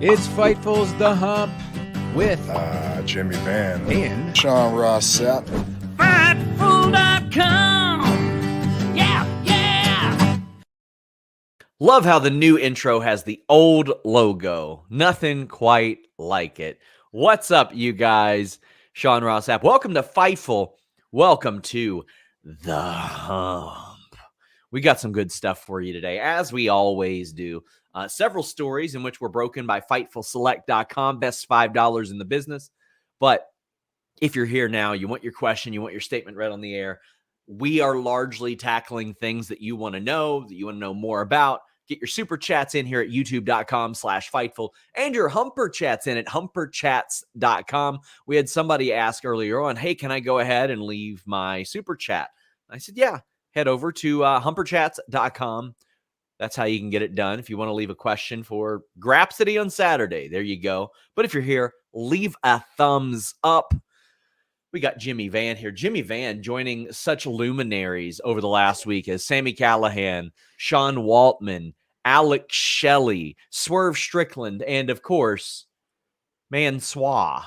It's Fightful's The Hump with Jimmy Van and Sean Ross Sapp. Fightful.com. Yeah. Love how the new intro has the old logo. Nothing quite like it. What's up, you guys? Sean Ross Sapp. Welcome to Fightful. Welcome to The Hump. We got some good stuff for you today, as we always do. Several stories in which were broken by FightfulSelect.com, best $5 in the business. But if you're here now, you want your question, you want your statement read on the air, we are largely tackling things that you want to know more about. Get your super chats in here at youtube.com/Fightful and your Humper chats in at humperchats.com. We had somebody ask earlier on, hey, can I go ahead and leave my super chat? I said, yeah, head over to humperchats.com. That's how you can get it done. If you want to leave a question for Grapsody on Saturday, there you go. But if you're here, leave a thumbs up. We got Jimmy Van here. Jimmy Van joining such luminaries over the last week as Sami Callihan, Sean Waltman, Alex Shelley, Swerve Strickland, and of course, Mansois.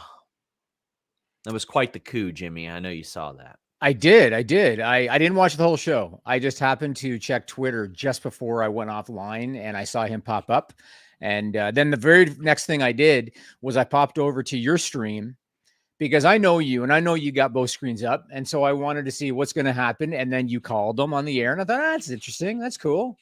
That was quite the coup, Jimmy. I know you saw that. I did. I didn't watch the whole show. I just happened to check Twitter just before I went offline and I saw him pop up. And then the very next thing I did was I popped over to your stream because I know you and I know you got both screens up. And so I wanted to see what's going to happen. And then you called them on the air and I thought, that's interesting. That's cool.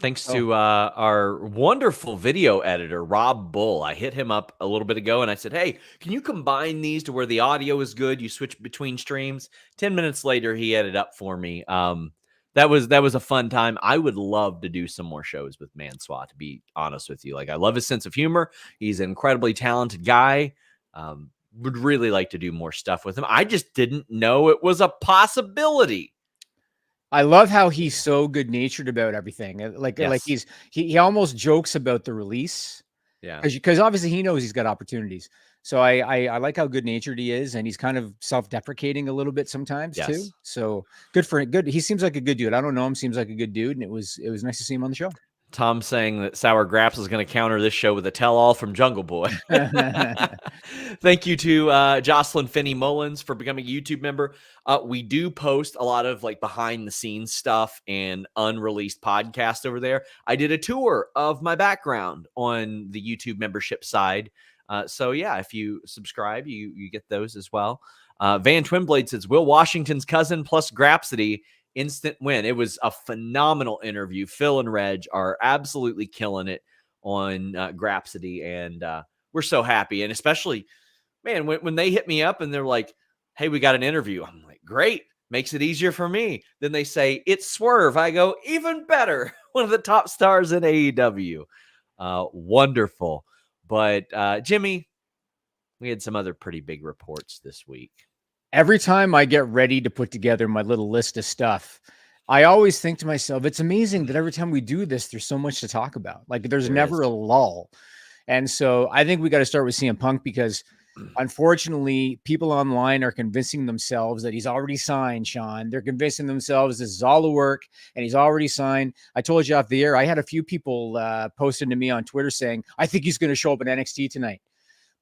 Thanks to our wonderful video editor, Rob Bull. I hit him up a little bit ago and I said, hey, can you combine these to where the audio is good? You switch between streams. 10 minutes later, he edited up for me. That was a fun time. I would love to do some more shows with Mansois, to be honest with you. Like, I love his sense of humor. He's an incredibly talented guy. Would really like to do more stuff with him. I just didn't know it was a possibility. I love how he's so good-natured about everything. Like he almost jokes about the release. Yeah. Because obviously he knows he's got opportunities. So I like how good-natured he is, and he's kind of self-deprecating a little bit sometimes too. So good for him. Good. He seems like a good dude. I don't know him. Seems like a good dude, and it was nice to see him on the show. Tom saying that Sour Graps is going to counter this show with a tell-all from Jungle Boy. Thank you to Jocelyn Finney Mullins for becoming a YouTube member. We do post a lot of like behind-the-scenes stuff and unreleased podcasts over there. I did a tour of my background on the YouTube membership side. So yeah, if you subscribe, you get those as well. Van Twinblade says, Will Washington's cousin plus Grapsody instant win. It was a phenomenal interview. Phil and Reg are absolutely killing it on Grapsody, and we're so happy. And especially, man, when they hit me up and they're like, hey, we got an interview. I'm like, great. Makes it easier for me. Then they say, it's Swerve. I go, even better. One of the top stars in AEW. Wonderful. But Jimmy, we had some other pretty big reports this week. Every time I get ready to put together my little list of stuff, I always think to myself, it's amazing that every time we do this, there's so much to talk about. Like there's never a lull. And so I think we got to start with CM Punk because unfortunately, people online are convincing themselves that he's already signed, Sean. They're convincing themselves this is all the work and he's already signed. I told you off the air, I had a few people posting to me on Twitter saying, I think he's going to show up in NXT tonight.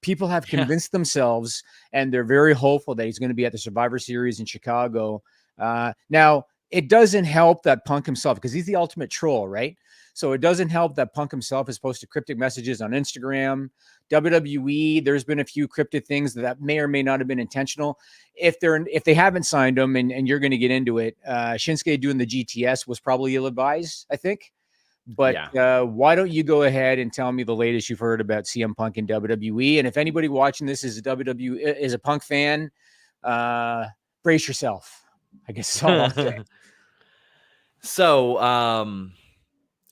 People have convinced themselves, and they're very hopeful that he's going to be at the Survivor Series in Chicago. Now, it doesn't help that Punk himself, because he's the ultimate troll, right? So it doesn't help that Punk himself has posted cryptic messages on Instagram. WWE, there's been a few cryptic things that may or may not have been intentional. If they haven't signed him, and you're going to get into it, Shinsuke doing the GTS was probably ill-advised, I think. But why don't you go ahead and tell me the latest you've heard about CM Punk and WWE? And if anybody watching this is a Punk fan, brace yourself. I guess that's all I'll say. So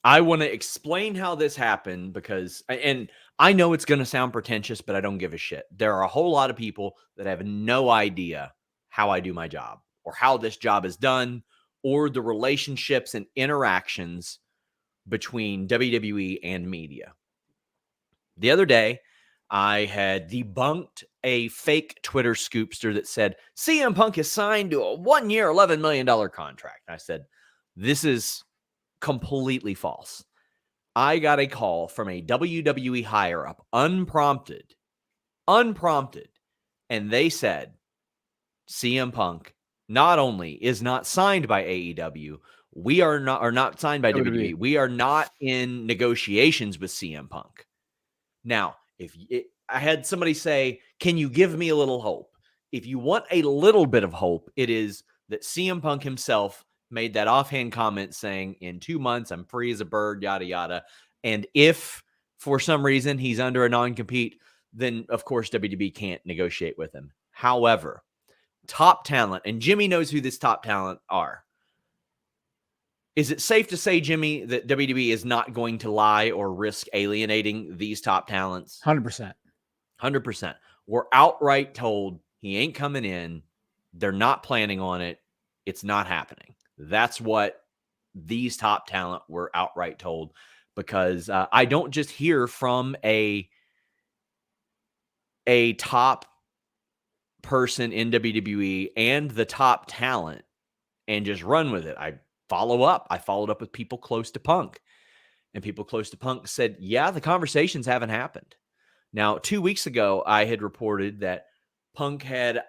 I want to explain how this happened because, and I know it's going to sound pretentious, but I don't give a shit. There are a whole lot of people that have no idea how I do my job or how this job is done or the relationships and interactions between WWE and media. The other day, I had debunked a fake Twitter scoopster that said CM Punk is signed to a 1-year, $11 million contract. I said, this is completely false. I got a call from a WWE higher up, unprompted, and they said CM Punk not only is not signed by AEW, we are not signed by WWE. We are not in negotiations with CM Punk. Now, I had somebody say, "Can you give me a little hope?" If you want a little bit of hope, it is that CM Punk himself made that offhand comment saying, "In 2 months, I'm free as a bird, yada, yada." And if for some reason he's under a non-compete, then of course WWE can't negotiate with him. However, top talent, and Jimmy knows who this top talent are. Is it safe to say, Jimmy, that WWE is not going to lie or risk alienating these top talents? 100%. 100%. We're outright told he ain't coming in. They're not planning on it. It's not happening. That's what these top talent were outright told, because I don't just hear from a top person in WWE and the top talent and just run with it. I followed up with people close to Punk, and people close to Punk said, yeah, the conversations haven't happened. Now, 2 weeks ago, I had reported that Punk had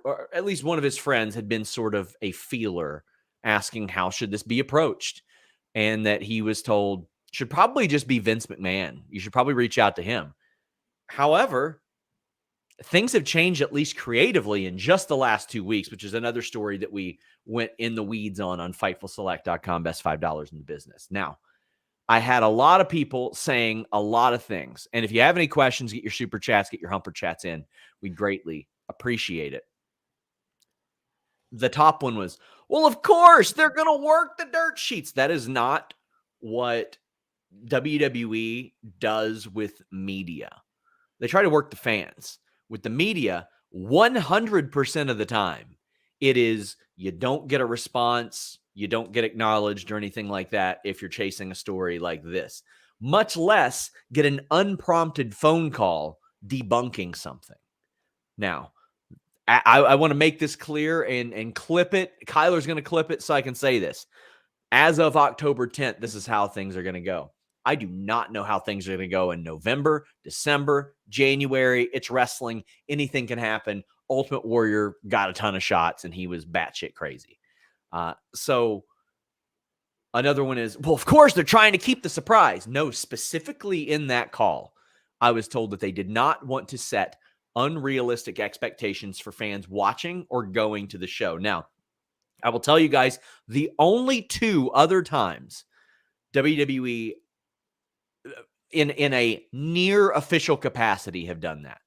or at least one of his friends had been sort of a feeler asking how should this be approached, and that he was told should probably just be Vince McMahon. You should probably reach out to him. However, things have changed, at least creatively, in just the last 2 weeks, which is another story that we went in the weeds on FightfulSelect.com, best $5 in the business. Now, I had a lot of people saying a lot of things. And if you have any questions, get your super chats, get your humper chats in. We'd greatly appreciate it. The top one was, well, of course, they're going to work the dirt sheets. That is not what WWE does with media. They try to work the fans. With the media, 100% of the time, it is you don't get a response, you don't get acknowledged or anything like that if you're chasing a story like this, much less get an unprompted phone call debunking something. Now, I want to make this clear and clip it. Kyler's going to clip it so I can say this. As of October 10th, this is how things are going to go. I do not know how things are going to go in November, December, January. It's wrestling. Anything can happen. Ultimate Warrior got a ton of shots, and he was batshit crazy. So another one is, well, of course, they're trying to keep the surprise. No, specifically in that call, I was told that they did not want to set unrealistic expectations for fans watching or going to the show. Now, I will tell you guys, the only 2 other times WWE in a near official capacity have done that.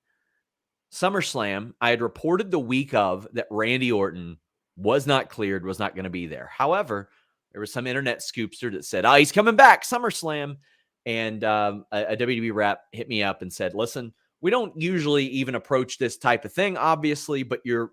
SummerSlam, I had reported the week of that Randy Orton was not cleared, was not going to be there. However, there was some internet scoopster that said, he's coming back, SummerSlam. And a WWE rep hit me up and said, listen, we don't usually even approach this type of thing, obviously, but your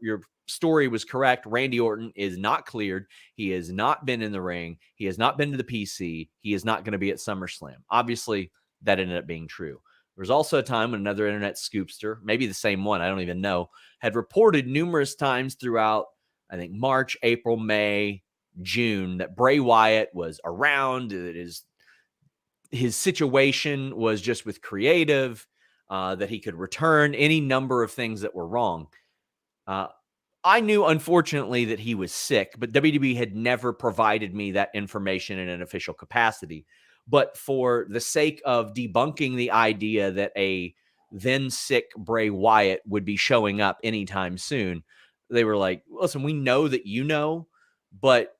story was correct. Randy Orton is not cleared. He has not been in the ring. He has not been to the PC. He is not going to be at SummerSlam. Obviously, that ended up being true. There was also a time when another internet scoopster, maybe the same one, I don't even know, had reported numerous times throughout, I think, March, April, May, June, that Bray Wyatt was around, that his situation was just with creative, that he could return, any number of things that were wrong. I knew, unfortunately, that he was sick, but WWE had never provided me that information in an official capacity. But for the sake of debunking the idea that a then sick Bray Wyatt would be showing up anytime soon, they were like, listen, we know that you know, but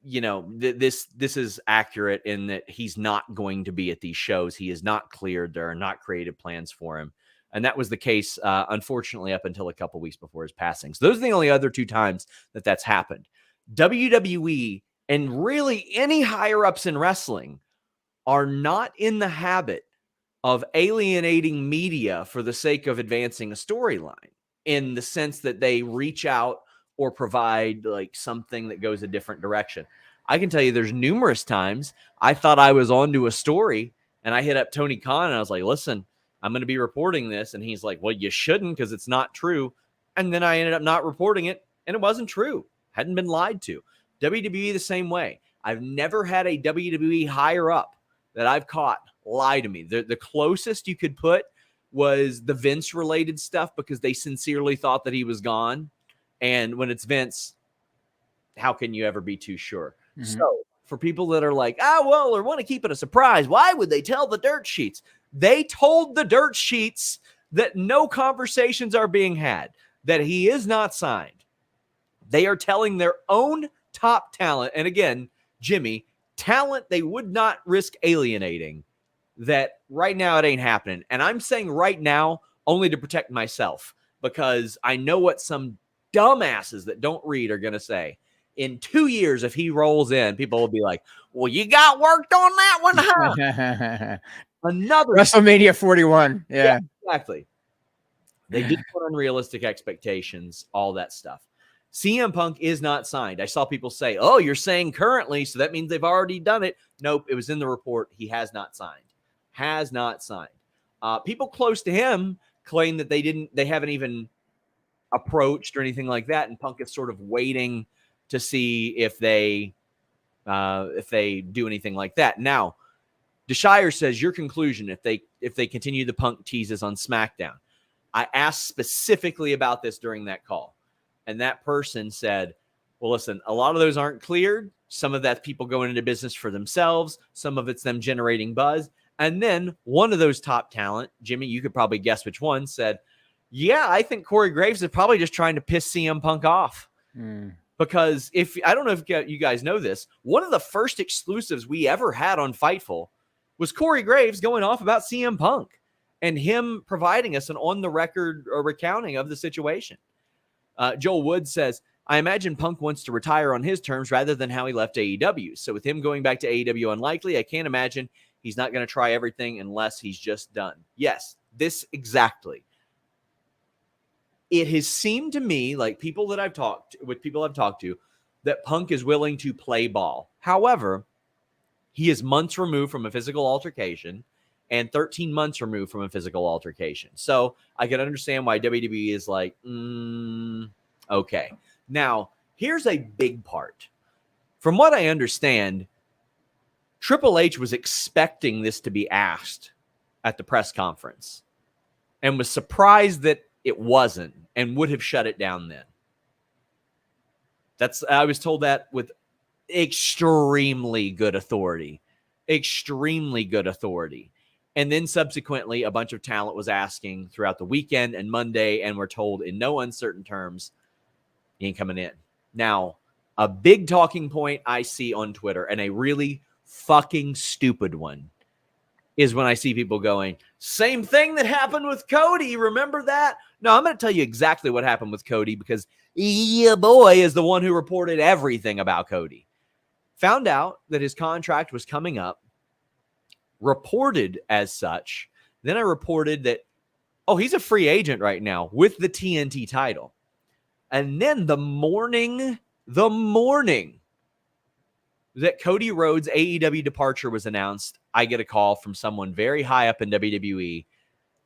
you know, this is accurate in that he's not going to be at these shows. He is not cleared. There are not creative plans for him. And that was the case, unfortunately, up until a couple weeks before his passing. So those are the only other 2 times that that's happened. WWE and really any higher ups in wrestling are not in the habit of alienating media for the sake of advancing a storyline, in the sense that they reach out or provide like something that goes a different direction. I can tell you there's numerous times I thought I was onto a story and I hit up Tony Khan and I was like, listen, I'm going to be reporting this. And he's like, well, you shouldn't, because it's not true. And then I ended up not reporting it, and it wasn't true. Hadn't been lied to. WWE the same way. I've never had a WWE higher up that I've caught lie to me. The closest you could put was the Vince related stuff because they sincerely thought that he was gone. And when it's Vince, how can you ever be too sure? So for people that are like, or want to keep it a surprise, why would they tell the dirt sheets? They told the dirt sheets that no conversations are being had, that he is not signed. They are telling their own top talent, and again, Jimmy, talent they would not risk alienating, that right now it ain't happening. And I'm saying right now only to protect myself, because I know what some dumbasses that don't read are going to say. In 2 years, if he rolls in, people will be like, well, you got worked on that one, huh? Another WrestleMania 41. Yeah, exactly. They did put unrealistic expectations, all that stuff. CM Punk is not signed. I saw people say, oh, you're saying currently, so that means they've already done it. Nope, it was in the report. He has not signed. Has not signed. People close to him claim that they haven't even approached or anything like that, and Punk is sort of waiting to see if they do anything like that. Now, DeShire says your conclusion if they continue the Punk teases on SmackDown. I asked specifically about this during that call, and that person said, well, listen, a lot of those aren't cleared. Some of that's people going into business for themselves. Some of it's them generating buzz. And then one of those top talent, Jimmy, you could probably guess which one, said, yeah, I think Corey Graves is probably just trying to piss CM Punk off. Because I don't know if you guys know this, one of the first exclusives we ever had on Fightful was Corey Graves going off about CM Punk and him providing us an on-the-record recounting of the situation. Joel Wood says, I imagine Punk wants to retire on his terms rather than how he left AEW. So with him going back to AEW unlikely, I can't imagine he's not going to try everything unless he's just done. Yes, this exactly. It has seemed to me like people that I've talked to that Punk is willing to play ball. However, he is months removed from a physical altercation and 13 months removed from a physical altercation. So I can understand why WWE is like, okay. Now, here's a big part. From what I understand, Triple H was expecting this to be asked at the press conference and was surprised that it wasn't and would have shut it down then. I was told that with extremely good authority. Extremely good authority. And then subsequently, a bunch of talent was asking throughout the weekend and Monday, and were told in no uncertain terms, he ain't coming in. Now, a big talking point I see on Twitter, and a really fucking stupid one, is when I see people going, same thing that happened with Cody. Remember that? No, I'm going to tell you exactly what happened with Cody, because your boy is the one who reported everything about Cody. Found out that his contract was coming up, reported as such. Then I reported that, he's a free agent right now with the TNT title. And then the morning that Cody Rhodes' AEW departure was announced, I get a call from someone very high up in WWE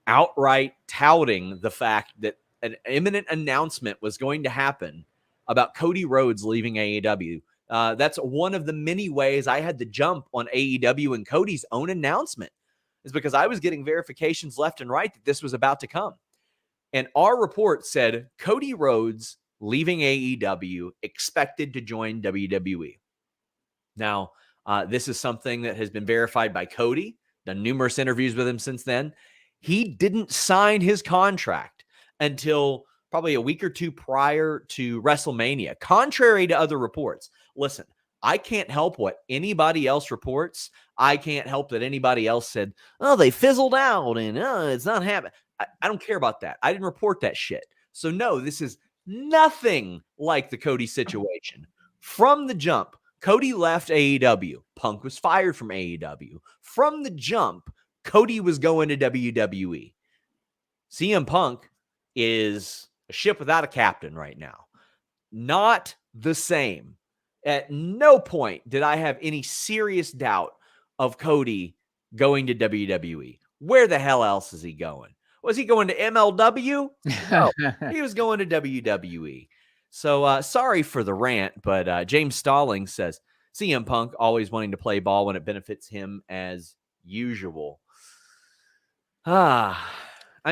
outright touting the fact that an imminent announcement was going to happen about Cody Rhodes leaving AEW. That's one of the many ways I had to jump on AEW and Cody's own announcement, is because I was getting verifications left and right that this was about to come. And our report said Cody Rhodes leaving AEW, expected to join WWE. Now, this is something that has been verified by Cody, done numerous interviews with him since then. He didn't sign his contract until probably a week or two prior to WrestleMania, contrary to other reports. Listen, I can't help what anybody else reports. I can't help that anybody else said, they fizzled out and it's not happening. I don't care about that. I didn't report that shit. So no, this is nothing like the Cody situation. From the jump, Cody left AEW. Punk was fired from AEW. From the jump, Cody was going to WWE. CM Punk is a ship without a captain right now. Not the same. At no point did I have any serious doubt of Cody going to WWE. Where the hell else is he going? Was he going to MLW? No, he was going to WWE. So sorry for the rant, but James Stalling says, CM Punk always wanting to play ball when it benefits him as usual. I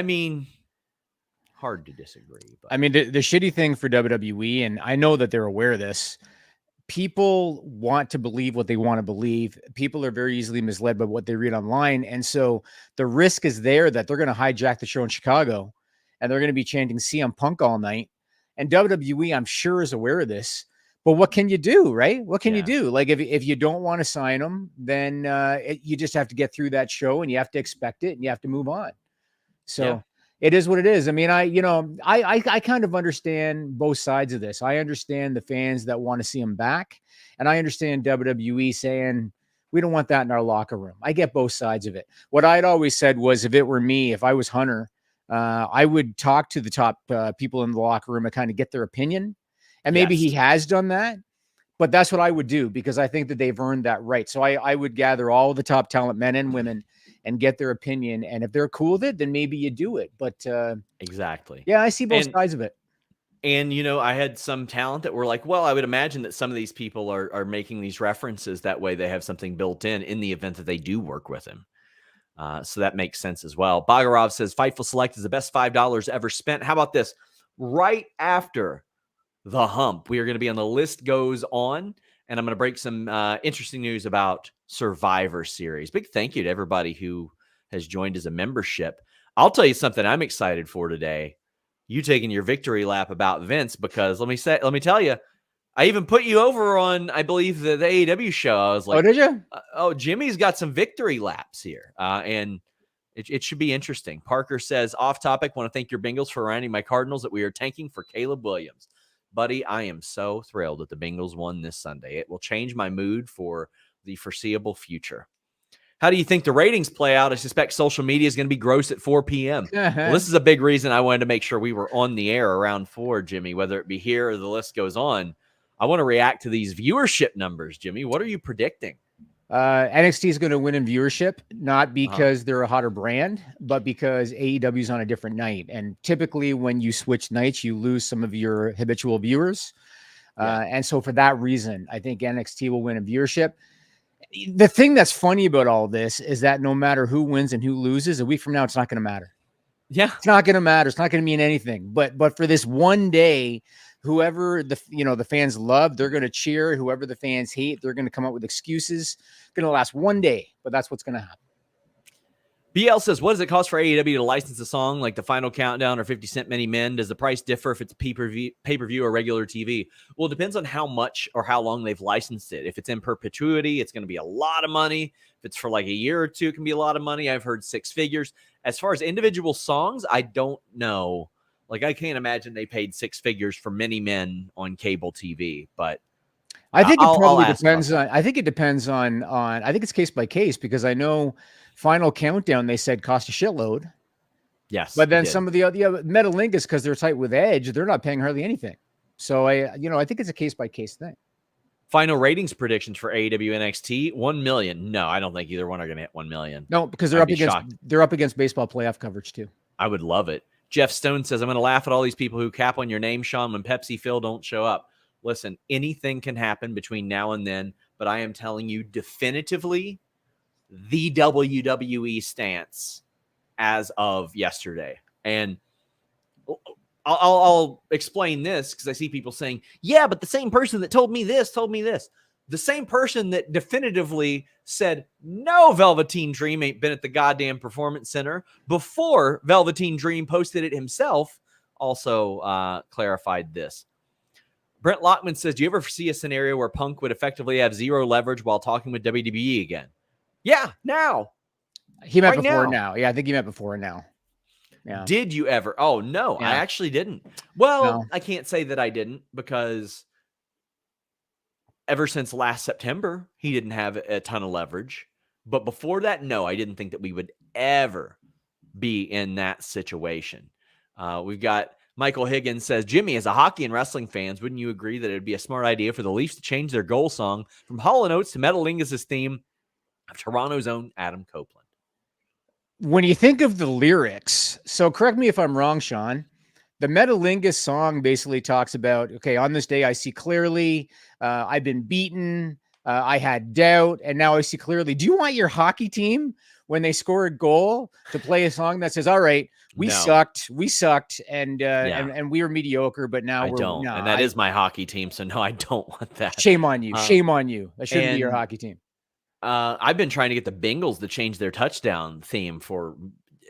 mean, hard to disagree. But I mean, the shitty thing for WWE, and I know that they're aware of this, people want to believe what they want to believe. People are very easily misled by what they read online. And so the risk is there that they're going to hijack the show in Chicago and they're going to be chanting CM Punk all night. And WWE, I'm sure, is aware of this. But what can you do, right? What can you do? Like, if you don't want to sign them, then you just have to get through that show and you have to expect it and you have to move on. So it is what it is. I mean, I kind of understand both sides of this. I understand the fans that want to see him back, and I understand WWE saying, we don't want that in our locker room. I get both sides of it. What I'd always said was, if it were me, if I was Hunter, I would talk to the top people in the locker room and kind of get their opinion. And maybe he has done that, but that's what I would do, because I think that they've earned that right. So I would gather all the top talent, men and women, and get their opinion. And if they're cool with it, then maybe you do it. But exactly. Yeah, I see both sides of it. And, I had some talent that were like, well, I would imagine that some of these people are making these references. That way they have something built in the event that they do work with him. So that makes sense as well. Bagarov says, Fightful Select is the best $5 ever spent. How about this? Right after the hump, we are going to be on The List Goes On, and I'm going to break some interesting news about Survivor Series. Big thank you to everybody who has joined as a membership. I'll tell you something I'm excited for today. You taking your victory lap about Vince, because let me tell you, I even put you over on, I believe, the AEW show. I was like, oh, did you? Jimmy's got some victory laps here, and it should be interesting. Parker says, off topic, want to thank your Bengals for reminding my Cardinals that we are tanking for Caleb Williams. Buddy, I am so thrilled that the Bengals won this Sunday. It will change my mood for the foreseeable future. How do you think the ratings play out? I suspect social media is going to be gross at 4 p.m. Well, this is a big reason I wanted to make sure we were on the air around 4, Jimmy, whether it be here or The List Goes On. I want to react to these viewership numbers, Jimmy. What are you predicting? NXT is going to win in viewership, not because they're a hotter brand, but because AEW is on a different night. And typically when you switch nights, you lose some of your habitual viewers. And so for that reason, I think NXT will win in viewership. The thing that's funny about all this is that no matter who wins and who loses, a week from now, it's not going to matter. Yeah. It's not going to matter. It's not going to mean anything. But for this one day, whoever the fans love, they're going to cheer. Whoever the fans hate, they're going to come up with excuses. Going to last one day, but that's what's going to happen. BL says, what does it cost for AEW to license a song like The Final Countdown or 50 Cent Many Men? Does the price differ if it's pay-per-view or regular TV? Well, it depends on how much or how long they've licensed it. If it's in perpetuity, it's going to be a lot of money. If it's for like a year or two, it can be a lot of money. I've heard 6 figures. As far as individual songs, I don't know. Like, I can't imagine they paid 6 figures for Many Men on cable TV, but I think it probably depends on, I think it depends on, I think it's case by case, because I know Final Countdown, they said cost a shitload. Yes. But then some of the other Metalingus, because they're tight with Edge, they're not paying hardly anything. So I think it's a case by case thing. Final ratings predictions for AEW NXT, 1 million. No, I don't think either one are going to hit 1 million. No, because they're up against baseball playoff coverage too. I would love it. Jeff Stone says, I'm going to laugh at all these people who cap on your name, Sean, when Pepsi Phil don't show up. Listen, anything can happen between now and then, but I am telling you definitively the WWE stance as of yesterday. And I'll explain this because I see people saying, yeah, but the same person that told me this. The same person that definitively said, no, Velveteen Dream ain't been at the goddamn Performance Center before Velveteen Dream posted it himself, also clarified this. Brent Lockman says, do you ever see a scenario where Punk would effectively have zero leverage while talking with WWE again? Yeah, now. He meant before now. Yeah, I think he meant before now. Yeah. Did you ever? Oh, no, I actually didn't. Well, I can't say that I didn't, because ever since last September, he didn't have a ton of leverage. But before that, no, I didn't think that we would ever be in that situation. We've got Michael Higgins says, Jimmy, as a hockey and wrestling fans, wouldn't you agree that it'd be a smart idea for the Leafs to change their goal song from Hall & Oates to Metalingus' theme of Toronto's own Adam Copeland? When you think of the lyrics, so correct me if I'm wrong, Sean, the Metalingus song basically talks about, okay, on this day I see clearly, I've been beaten, I had doubt, and now I see clearly. Do you want your hockey team, when they score a goal, to play a song that says, all right, we sucked, and we were mediocre, but now I don't. And that is my hockey team. So no, I don't want that. Shame on you. Shame on you. That shouldn't be your hockey team. I've been trying to get the Bengals to change their touchdown theme for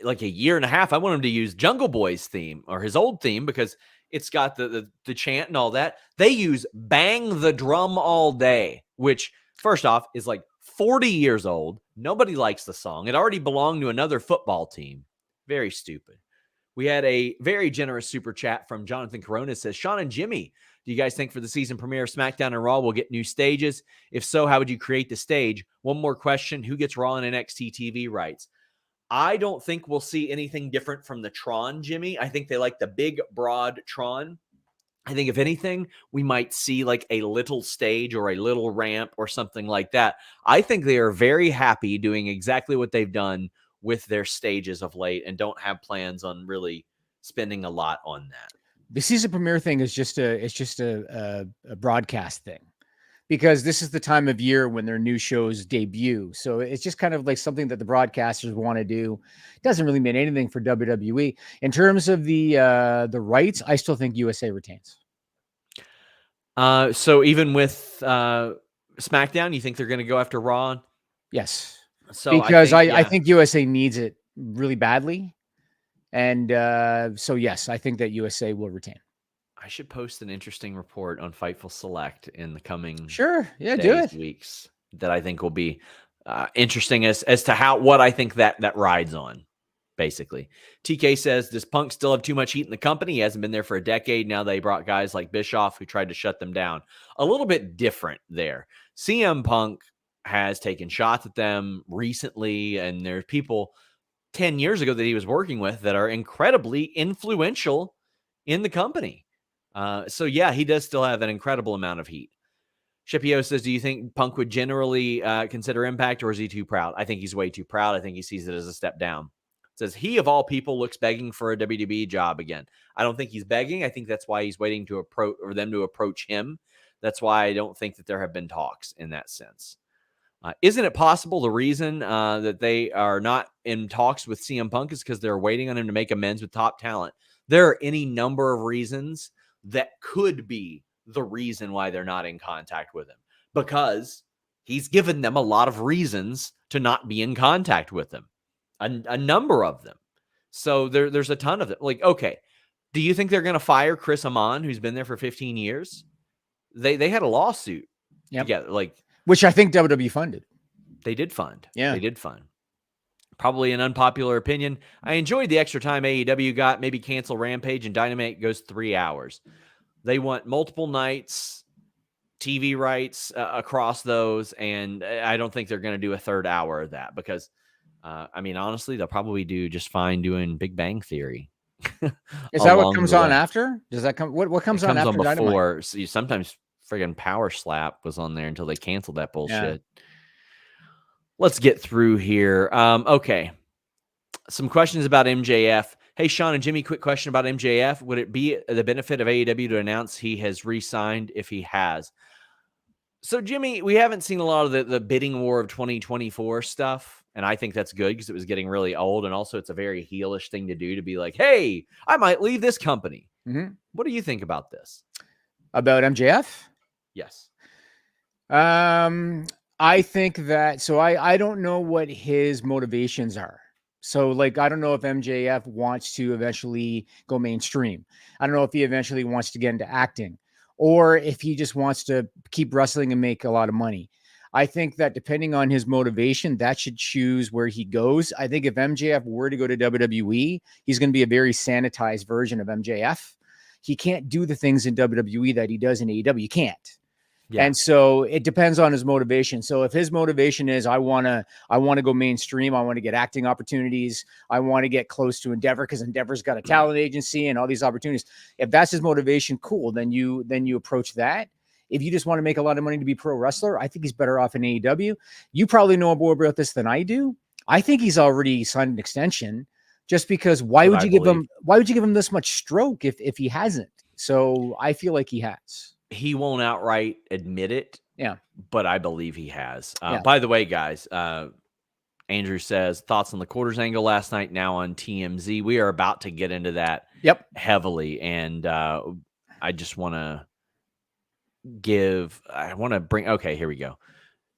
like a year and a half. I want them to use Jungle Boy's theme or his old theme because it's got the chant and all that. They use Bang the Drum All Day, which first off is like 40 years old. Nobody likes the song. It already belonged to another football team. Very stupid. We had a very generous super chat from Jonathan Corona. Says, Sean and Jimmy, do you guys think for the season premiere of SmackDown and Raw we'll get new stages? If so, how would you create the stage? One more question. Who gets Raw and NXT TV rights? I don't think we'll see anything different from the Tron, Jimmy. I think they like the big, broad Tron. I think if anything, we might see like a little stage or a little ramp or something like that. I think they are very happy doing exactly what they've done with their stages of late and don't have plans on really spending a lot on that. The season premiere thing is just a broadcast thing, because this is the time of year when their new shows debut. So it's just kind of like something that the broadcasters want to do. It doesn't really mean anything for WWE. In terms of the rights, I still think USA retains. So even with SmackDown, you think they're going to go after Raw? Yes. So because I think USA needs it really badly. And so, yes, I think that USA will retain. I should post an interesting report on Fightful Select in the coming weeks that I think will be interesting as to what I think that rides on, basically. TK says, does Punk still have too much heat in the company? He hasn't been there for a decade. Now they brought guys like Bischoff who tried to shut them down. A little bit different there. CM Punk has taken shots at them recently, and there's people 10 years ago that he was working with that are incredibly influential in the company. So yeah, he does still have an incredible amount of heat. Shipio says, do you think Punk would generally consider Impact, or is he too proud? I think he's way too proud. I think he sees it as a step down. Says he, of all people, looks begging for a WWE job again. I don't think he's begging. I think that's why he's waiting to approach him. That's why I don't think that there have been talks in that sense. Isn't it possible the reason that they are not in talks with CM Punk is because they're waiting on him to make amends with top talent? There are any number of reasons that could be the reason why they're not in contact with him, because he's given them a lot of reasons to not be in contact with him, a number of them. So there's a ton of them. Like, okay, do you think they're going to fire Chris Amon, who's been there for 15 years? They had a lawsuit together, which I think WWE funded. They did fund. Yeah. They did fund. Probably an unpopular opinion. I enjoyed the extra time AEW got. Maybe cancel Rampage and Dynamite goes 3 hours. They want multiple nights, TV rights across those, and I don't think they're going to do a third hour of that because, honestly, they'll probably do just fine doing Big Bang Theory. Is that what comes on after? Does that come? What comes on after before? Dynamite? So sometimes friggin' Power Slap was on there until they canceled that bullshit. Yeah. Let's get through here. Okay. Some questions about MJF. Hey, Sean and Jimmy, quick question about MJF. Would it be the benefit of AEW to announce he has re-signed if he has? So, Jimmy, we haven't seen a lot of the bidding war of 2024 stuff, and I think that's good because it was getting really old, and also it's a very heelish thing to do to be like, hey, I might leave this company. Mm-hmm. What do you think about this? About MJF? Yes. I think that, so I don't know what his motivations are. So, I don't know if MJF wants to eventually go mainstream. I don't know if he eventually wants to get into acting, or if he just wants to keep wrestling and make a lot of money. I think that depending on his motivation, that should choose where he goes. I think if MJF were to go to WWE, he's going to be a very sanitized version of MJF. He can't do the things in WWE that he does in AEW. You can't. Yeah. And so it depends on his motivation. So if his motivation is, I want to go mainstream, I want to get acting opportunities, I want to get close to Endeavor because Endeavor's got a talent agency and all these opportunities. If that's his motivation, cool. Then you approach that. If you just want to make a lot of money to be pro wrestler, I think he's better off in AEW. You probably know more about this than I do. I think he's already signed an extension, just because why would you give him this much stroke if he hasn't? So I feel like he has. He won't outright admit it, Yeah. But I believe he has. Yeah. By the way, guys, Andrew says, thoughts on the quarters angle last night, now on TMZ. We are about to get into that Yep. heavily. And I just want to bring, okay, here we go.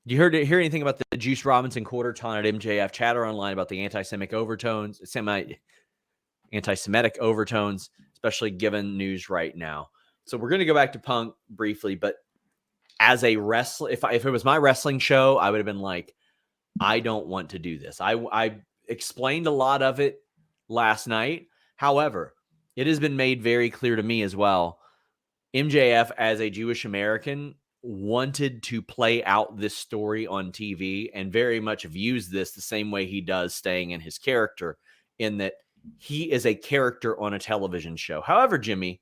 You hear anything about the Juice Robinson quarter telling at MJF chatter online about the anti-Semitic overtones, especially given news right now? So we're going to go back to Punk briefly, but as a wrestler, if it was my wrestling show, I would have been like, I don't want to do this. I explained a lot of it last night. However, it has been made very clear to me as well. MJF, as a Jewish American, wanted to play out this story on TV and very much views this the same way he does staying in his character, in that he is a character on a television show. However, Jimmy,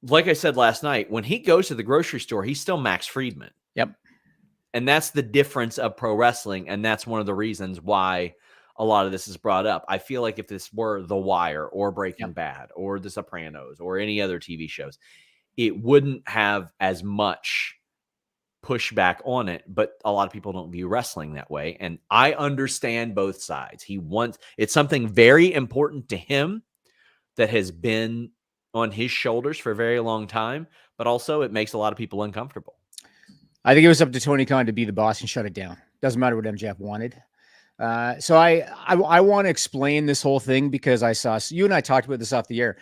like I said last night, when he goes to the grocery store, he's still Max Friedman. Yep. And that's the difference of pro wrestling. And that's one of the reasons why a lot of this is brought up. I feel like if this were The Wire or Breaking Bad or The Sopranos or any other TV shows, it wouldn't have as much pushback on it. But a lot of people don't view wrestling that way. And I understand both sides. It's something very important to him that has been on his shoulders for a very long time, but also it makes a lot of people uncomfortable. I think it was up to Tony Khan to be the boss and shut it down. Doesn't matter what MJF wanted. So I want to explain this whole thing because I saw, you and I talked about this off the air.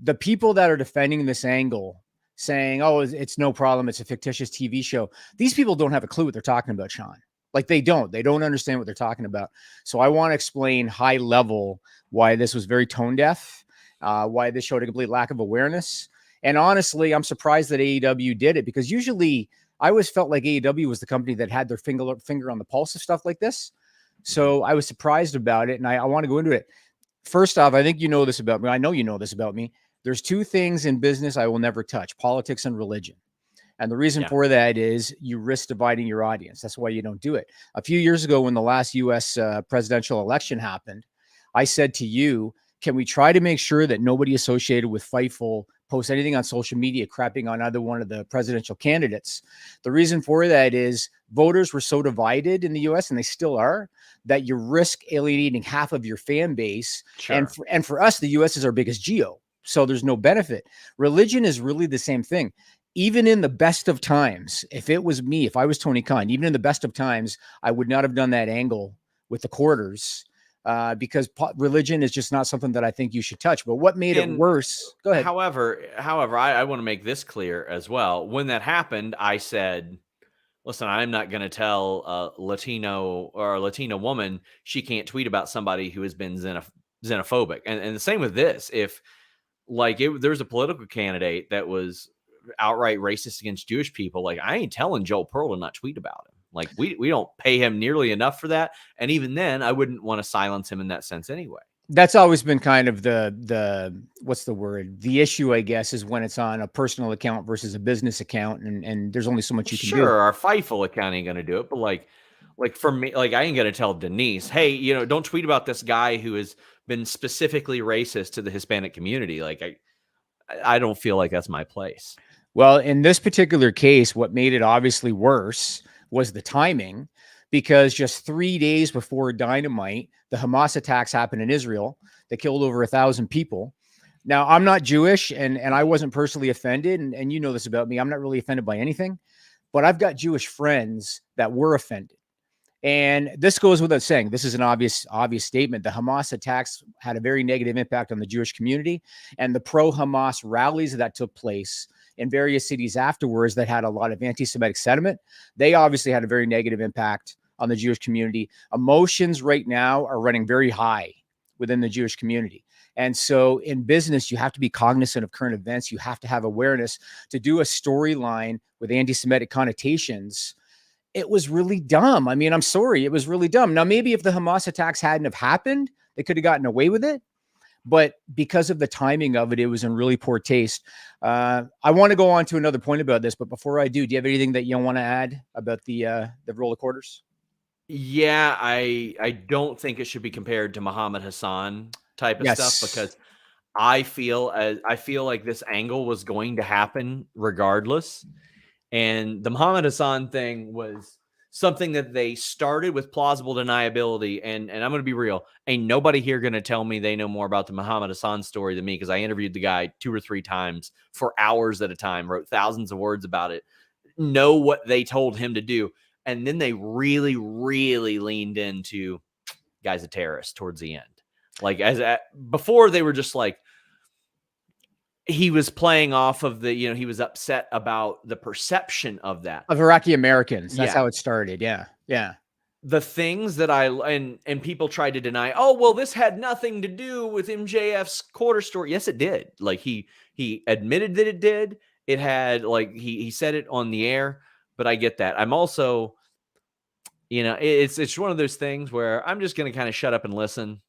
The people that are defending this angle saying, oh, it's no problem, it's a fictitious TV show. These people don't have a clue what they're talking about, Sean. Like they don't understand what they're talking about. So I want to explain high level why this was very tone deaf, why this showed a complete lack of awareness. And honestly, I'm surprised that AEW did it, because usually I always felt like AEW was the company that had their finger on the pulse of stuff like this. So I was surprised about it, and I want to go into it. First off, I think you know this about me. I know you know this about me. There's two things in business I will never touch: politics and religion. And the reason for that is you risk dividing your audience. That's why you don't do it. A few years ago, when the last U.S. Presidential election happened, I said to you, can we try to make sure that nobody associated with Fightful posts anything on social media crapping on either one of the presidential candidates? The reason for that is voters were so divided in the U.S., and they still are, that you risk alienating half of your fan base. Sure. And for us, the U.S. is our biggest geo, so there's no benefit. Religion is really the same thing. Even in the best of times, if it was me, if I was Tony Khan, even in the best of times, I would not have done that angle with the quarters. Because religion is just not something that I think you should touch. But what made it worse? Go ahead. However, I want to make this clear as well. When that happened, I said, listen, I'm not going to tell a Latino or a Latina woman she can't tweet about somebody who has been xenophobic. And the same with this. If there's a political candidate that was outright racist against Jewish people, like, I ain't telling Joel Pearl to not tweet about him. Like, we don't pay him nearly enough for that. And even then, I wouldn't want to silence him in that sense anyway. That's always been kind of the what's the word? The issue, I guess, is when it's on a personal account versus a business account. And there's only so much you can do. Sure, our Fightful account ain't going to do it. But like for me, I ain't going to tell Denise, hey, don't tweet about this guy who has been specifically racist to the Hispanic community. Like, I don't feel like that's my place. Well, in this particular case, what made it obviously worse was the timing, because just 3 days before Dynamite, the Hamas attacks happened in Israel. They killed over 1,000 people. Now, I'm not Jewish, and I wasn't personally offended, and you know this about me. I'm not really offended by anything, but I've got Jewish friends that were offended. And this goes without saying. This is an obvious statement. The Hamas attacks had a very negative impact on the Jewish community, and the pro-Hamas rallies that took place in various cities afterwards that had a lot of anti-Semitic sentiment, they obviously had a very negative impact on the Jewish community. Emotions right now are running very high within the Jewish community. And so in business, you have to be cognizant of current events. You have to have awareness to do a storyline with anti-Semitic connotations. It was really dumb. I mean, I'm sorry. It was really dumb. Now, maybe if the Hamas attacks hadn't have happened, they could have gotten away with it. But because of the timing of it, it was in really poor taste. I want to go on to another point about this, but before I do you have anything that you want to add about the roll of quarters? Yeah, I don't think it should be compared to Muhammad Hassan type of stuff, because I feel like this angle was going to happen regardless. And the Muhammad Hassan thing was something that they started with plausible deniability. And I'm going to be real. Ain't nobody here going to tell me they know more about the Muhammad Hassan story than me, because I interviewed the guy 2 or 3 times for hours at a time, wrote thousands of words about it, know what they told him to do. And then they really, really leaned into guy's a terrorist towards the end. Like before they were just like, he was playing off of the, he was upset about the perception of that. Of Iraqi Americans. That's Yeah. how it started. Yeah. Yeah. The things that and people tried to deny, oh, well, this had nothing to do with MJF's quarter story. Yes, it did. Like he admitted that it did. It had, like, he said it on the air, but I get that. I'm also, it's one of those things where I'm just going to kind of shut up and listen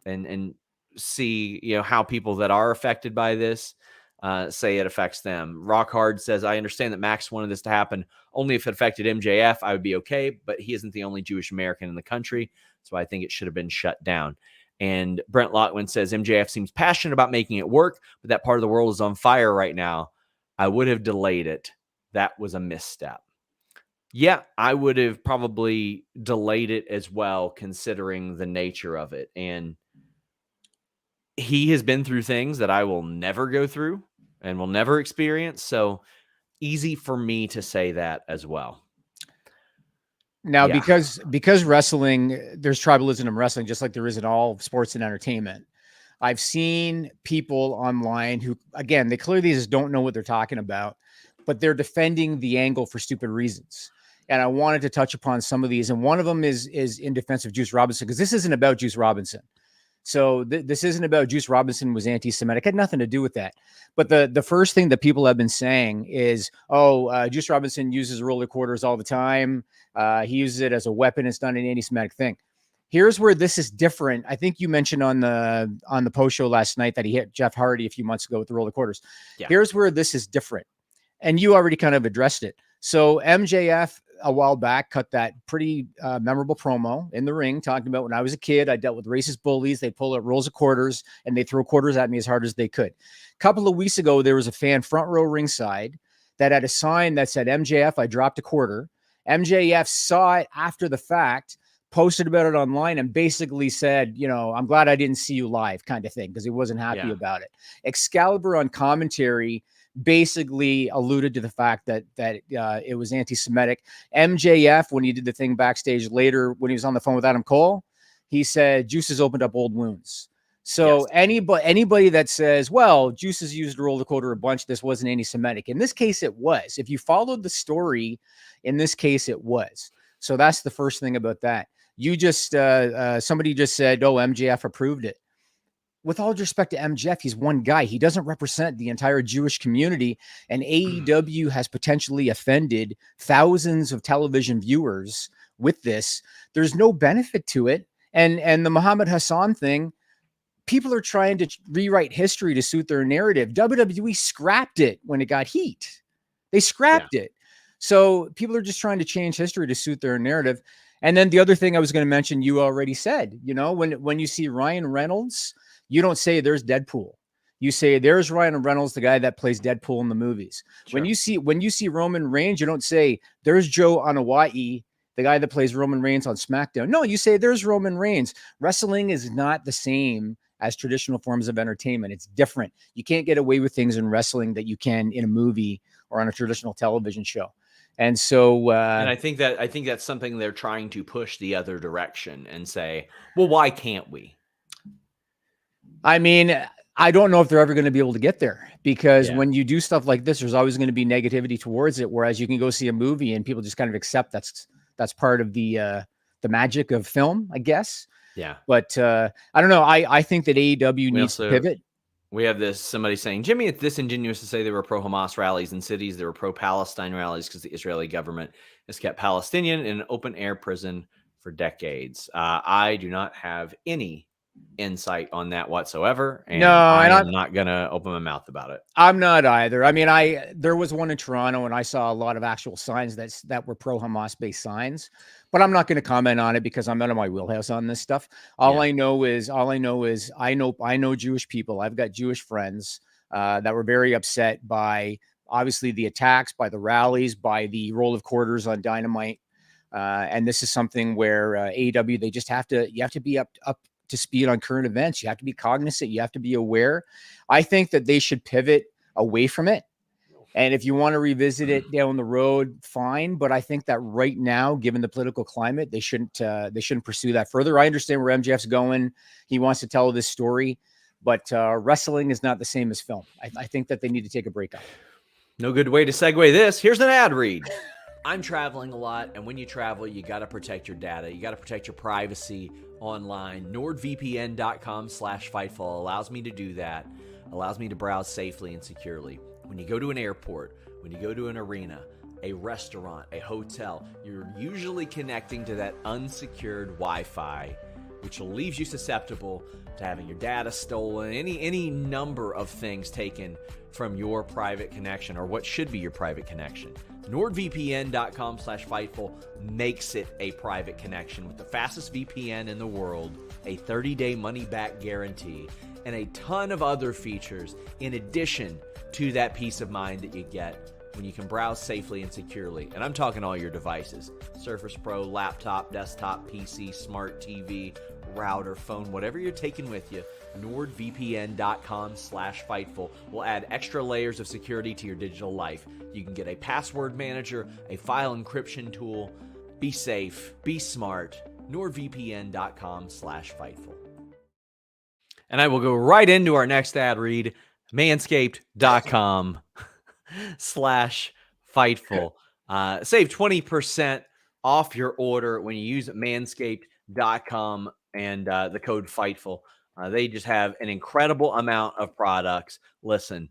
and see, how people that are affected by this say it affects them. Rock Hard says, I understand that Max wanted this to happen only if it affected MJF. I would be okay, but he isn't the only Jewish American in the country, so I think it should have been shut down. And Brent Lockwood says, MJF seems passionate about making it work, but that part of the world is on fire right now. I would have delayed it. That was a misstep. Yeah, I would have probably delayed it as well, considering the nature of it. And he has been through things that I will never go through and will never experience. So easy for me to say that as well. Now, Yeah. because wrestling, there's tribalism in wrestling, just like there is in all sports and entertainment. I've seen people online who, again, they clearly just don't know what they're talking about, but they're defending the angle for stupid reasons. And I wanted to touch upon some of these. And one of them is in defense of Juice Robinson, because this isn't about Juice Robinson. So this isn't about Juice Robinson was anti-Semitic. It had nothing to do with that. But the first thing that people have been saying is, Juice Robinson uses roller quarters all the time. He uses it as a weapon. It's not an anti-Semitic thing. Here's where this is different. I think you mentioned on the post show last night that he hit Jeff Hardy a few months ago with the roller quarters. Yeah. Here's where this is different. And you already kind of addressed it. So MJF a while back cut that pretty memorable promo in the ring talking about, when I was a kid, I dealt with racist bullies. They pull out rolls of quarters and they throw quarters at me as hard as they could. A couple of weeks ago, there was a fan front row ringside that had a sign that said, MJF, I dropped a quarter. MJF saw it after the fact, posted about it online, and basically said, I'm glad I didn't see you live, kind of thing, because he wasn't happy about it. Excalibur on commentary basically alluded to the fact that it was anti-Semitic. MJF, when he did the thing backstage later, when he was on the phone with Adam Cole, he said Juice has opened up old wounds. So anybody that says, well, Juice has used a roller quarter a bunch, this wasn't anti-Semitic. In this case, it was. If you followed the story, in this case, it was. So that's the first thing about that. You just, somebody just said, oh, MJF approved it. With all due respect to MJF, he's one guy. He doesn't represent the entire Jewish community, and AEW has potentially offended thousands of television viewers with this. There's no benefit to it. And the Muhammad Hassan thing, people are trying to rewrite history to suit their narrative. WWE scrapped it when it got heat. They scrapped it. So people are just trying to change history to suit their narrative. And then the other thing I was going to mention, you already said, when you see Ryan Reynolds, you don't say there's Deadpool. You say there's Ryan Reynolds, the guy that plays Deadpool in the movies. Sure. When you see Roman Reigns, you don't say there's Joe Anoa'i, the guy that plays Roman Reigns on SmackDown. No, you say there's Roman Reigns. Wrestling is not the same as traditional forms of entertainment. It's different. You can't get away with things in wrestling that you can in a movie or on a traditional television show. And so, and I think that's something they're trying to push the other direction and say, well, why can't we? I mean, I don't know if they're ever going to be able to get there, because when you do stuff like this, there's always going to be negativity towards it. Whereas you can go see a movie and people just kind of accept that's part of the magic of film, I guess. Yeah. But I don't know. I think that AEW needs to pivot. We have somebody saying, Jimmy, it's disingenuous to say they were pro-Hamas rallies in cities. They were pro-Palestine rallies because the Israeli government has kept Palestinian in an open-air prison for decades. I do not have any insight on that whatsoever, and I'm not gonna open my mouth about it. I'm not either. I mean, there was one in Toronto, and I saw a lot of actual signs that were pro-Hamas based signs, but I'm not going to comment on it because I'm out of my wheelhouse on this stuff. All I know is I know Jewish people. I've got Jewish friends that were very upset by obviously the attacks, by the rallies, by the roll of quarters on Dynamite. And this is something where AEW, you have to be up to speed on current events. You have to be cognizant. You have to be aware. I think that they should pivot away from it. And if you want to revisit it down the road, fine. But I think that right now, given the political climate, they shouldn't pursue that further. I understand where MJF's going. He wants to tell this story, but wrestling is not the same as film. I think that they need to take a break on it. No good way to segue this. Here's an ad read. I'm traveling a lot, and when you travel, you got to protect your data. You got to protect your privacy online. NordVPN.com/Fightful allows me to do that, allows me to browse safely and securely. When you go to an airport, when you go to an arena, a restaurant, a hotel, you're usually connecting to that unsecured Wi-Fi, which leaves you susceptible to having your data stolen, any number of things taken from your private connection or what should be your private connection. NordVPN.com/Fightful makes it a private connection with the fastest VPN in the world, a 30-day money-back guarantee, and a ton of other features in addition to that peace of mind that you get when you can browse safely and securely. And I'm talking all your devices: Surface Pro, laptop, desktop, PC, smart TV, router, phone, whatever you're taking with you. NordVPN.com/Fightful will add extra layers of security to your digital life. You can get a password manager, a file encryption tool. Be safe, be smart. NordVPN.com/Fightful. And I will go right into our next ad read, Manscaped.com/Fightful. Save 20% off your order when you use Manscaped.com and the code Fightful. They just have an incredible amount of products. Listen,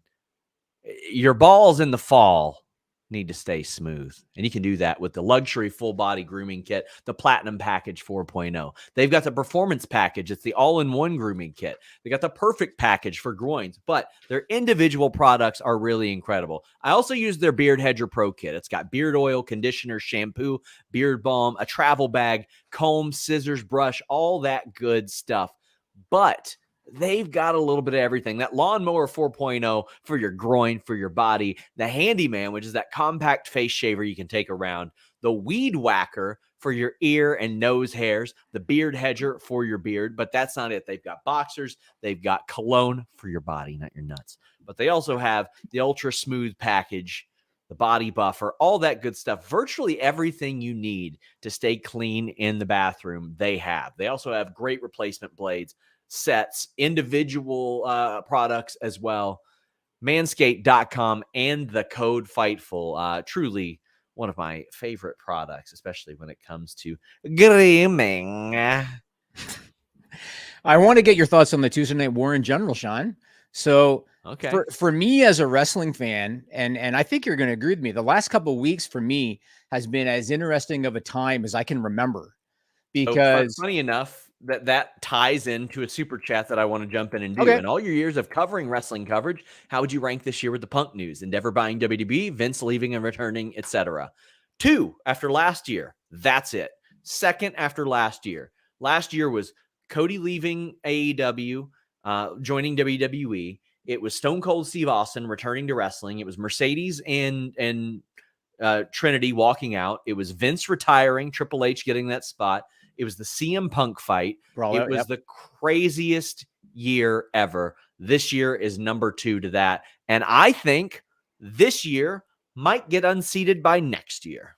your balls in the fall need to stay smooth, and you can do that with the luxury full body grooming kit, the Platinum Package 4.0. They've got the Performance Package. It's the all-in-one grooming kit. They got the Perfect Package for groins, but their individual products are really incredible. I also use their Beard Hedger Pro Kit. It's got beard oil, conditioner, shampoo, beard balm, a travel bag, comb, scissors, brush, all that good stuff. But they've got a little bit of everything. That Lawnmower 4.0 for your groin, for your body. The Handyman, which is that compact face shaver you can take around. The Weed Whacker for your ear and nose hairs. The Beard Hedger for your beard. But that's not it. They've got boxers. They've got cologne for your body, not your nuts. But they also have the Ultra Smooth Package, the Body Buffer, all that good stuff. Virtually everything you need to stay clean in the bathroom, they have. They also have great replacement blades, sets, individual products as well. Manscaped.com and the code Fightful. Truly one of my favorite products, especially when it comes to grooming. I want to get your thoughts on the Tuesday Night War in general, Sean. So okay, for me as a wrestling fan, and I think you're going to agree with me, the last couple of weeks for me has been as interesting of a time as I can remember. Because funny enough, that ties into a super chat that I want to jump in and do. Okay. In all your years of covering wrestling coverage, how would you rank this year with the Punk news? Endeavor buying WWE, Vince leaving and returning, etc. 2 after last year. That's it. 2nd after last year. Last year was Cody leaving AEW, joining WWE. It was Stone Cold Steve Austin returning to wrestling. It was Mercedes and Trinity walking out. It was Vince retiring, Triple H getting that spot. It was the CM Punk fight. It was the craziest year ever. This year is number 2 to that. And I think this year might get unseated by next year.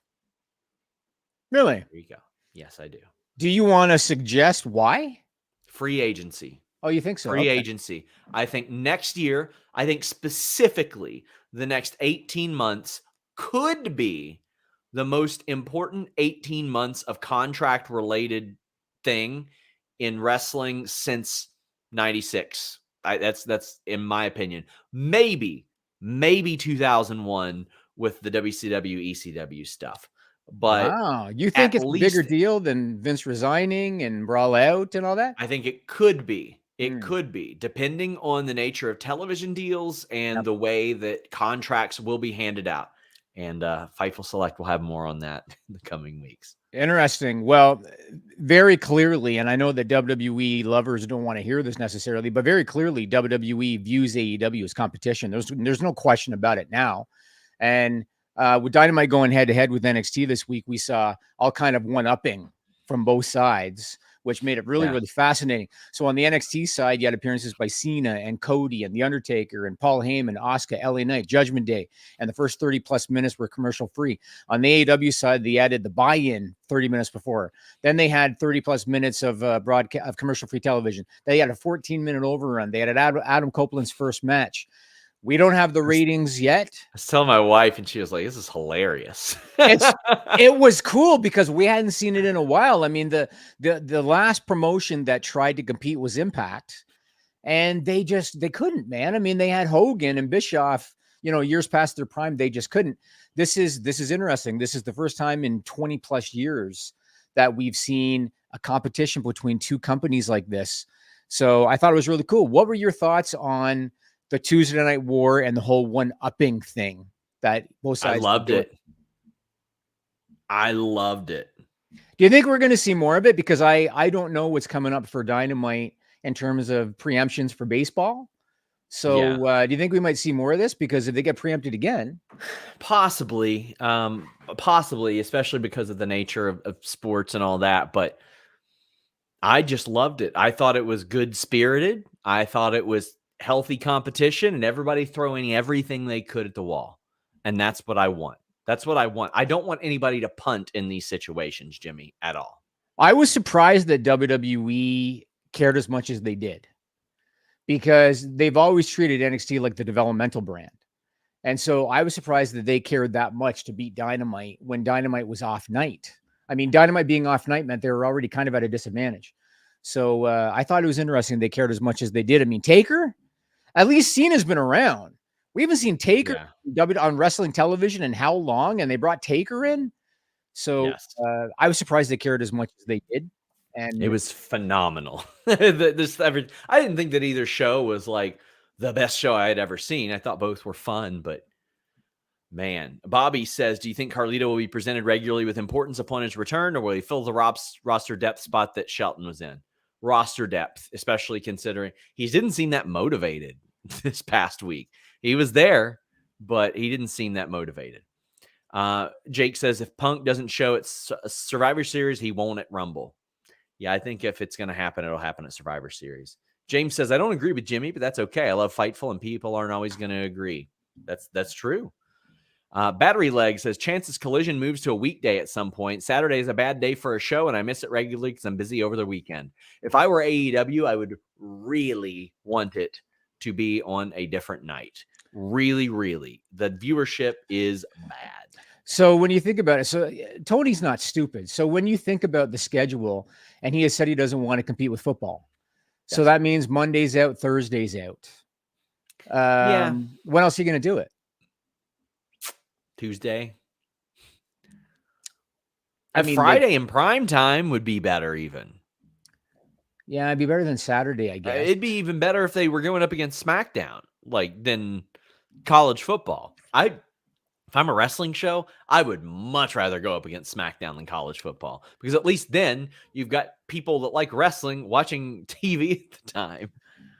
Really? There you go. Yes, I do. Do you want to suggest why? Free agency. Oh, you think so? Free agency. I think next year, I think specifically the next 18 months could be the most important 18 months of contract-related thing in wrestling since 96. That's in my opinion. Maybe 2001 with the WCW, ECW stuff. But wow, you think it's a bigger deal than Vince resigning and Brawl Out and all that? I think it could be. It could be, depending on the nature of television deals and the way that contracts will be handed out. And Fightful Select will have more on that in the coming weeks. Interesting. Well, very clearly, and I know that WWE lovers don't want to hear this necessarily, but very clearly WWE views AEW as competition. There's no question about it now. And with Dynamite going head to head with NXT this week, we saw all kind of one-upping from both sides, which made it really, really fascinating. So on the NXT side, you had appearances by Cena and Cody and The Undertaker and Paul Heyman, Asuka, LA Knight, Judgment Day, and the first 30-plus minutes were commercial-free. On the AEW side, they added the buy-in 30 minutes before. Then they had 30-plus minutes of broadcast of commercial-free television. They had a 14-minute overrun. They had Adam Copeland's first match. We don't have the ratings yet. I was telling my wife, and she was like, "This is hilarious." It was cool because we hadn't seen it in a while. I mean, the last promotion that tried to compete was Impact, and they couldn't, man. I mean, they had Hogan and Bischoff, years past their prime. They just couldn't. This is interesting. This is the first time in 20 plus years that we've seen a competition between two companies like this. So I thought it was really cool. What were your thoughts on the Tuesday Night War and the whole one-upping thing that both sides? I loved it. Do you think we're going to see more of it? Because I don't know what's coming up for Dynamite in terms of preemptions for baseball. So do you think we might see more of this? Because if they get preempted again, possibly, especially because of the nature of sports and all that. But I just loved it. I thought it was good spirited. I thought it was healthy competition and everybody throwing everything they could at the wall. And that's what I want. I don't want anybody to punt in these situations, Jimmy, at all. I was surprised that WWE cared as much as they did, because they've always treated NXT like the developmental brand. And so I was surprised that they cared that much to beat Dynamite when Dynamite was off night. I mean, Dynamite being off night meant they were already kind of at a disadvantage. So I thought it was interesting they cared as much as they did. I mean, Taker, at least Cena's been around. We haven't seen Taker on wrestling television in how long, and they brought Taker in. So I was surprised they cared as much as they did. And it was phenomenal. I didn't think that either show was like the best show I had ever seen. I thought both were fun, but man, Bobby says, do you think Carlito will be presented regularly with importance upon his return, or will he fill the roster depth spot that Shelton was in? Roster depth, especially considering he didn't seem that motivated this past week. He was there, but he didn't seem that motivated. Jake says, if Punk doesn't show at Survivor Series, he won't at Rumble. Yeah, I think if it's going to happen, it'll happen at Survivor Series. James says, I don't agree with Jimmy, but that's okay. I love Fightful, and people aren't always going to agree. That's true. Battery Leg says, chances Collision moves to a weekday at some point. Saturday is a bad day for a show, and I miss it regularly because I'm busy over the weekend. If I were AEW, I would really want it to be on a different night. Really, really. The viewership is bad. So when you think about it, so Tony's not stupid. So when you think about the schedule, and he has said he doesn't want to compete with football. So that means Monday's out, Thursday's out. When else are you going to do it? Tuesday. I mean, Friday in prime time would be better even. Yeah, it'd be better than Saturday, I guess. It'd be even better if they were going up against SmackDown, than college football. If I'm a wrestling show, I would much rather go up against SmackDown than college football, because at least then you've got people that like wrestling watching TV at the time.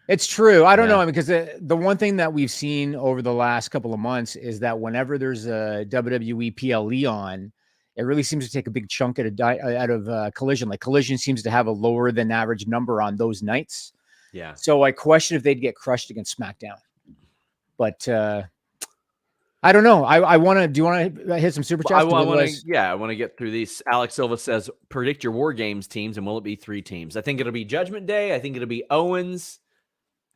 It's true. I don't know, because the one thing that we've seen over the last couple of months is that whenever there's a WWE PLE on, it really seems to take a big chunk out of Collision. Like Collision seems to have a lower than average number on those nights. Yeah. So I question if they'd get crushed against SmackDown. But I don't know. Do you want to hit some super chats? I want to get through these. Alex Silva says, predict your War Games teams, and will it be 3 teams? I think it'll be Judgment Day. I think it'll be Owens,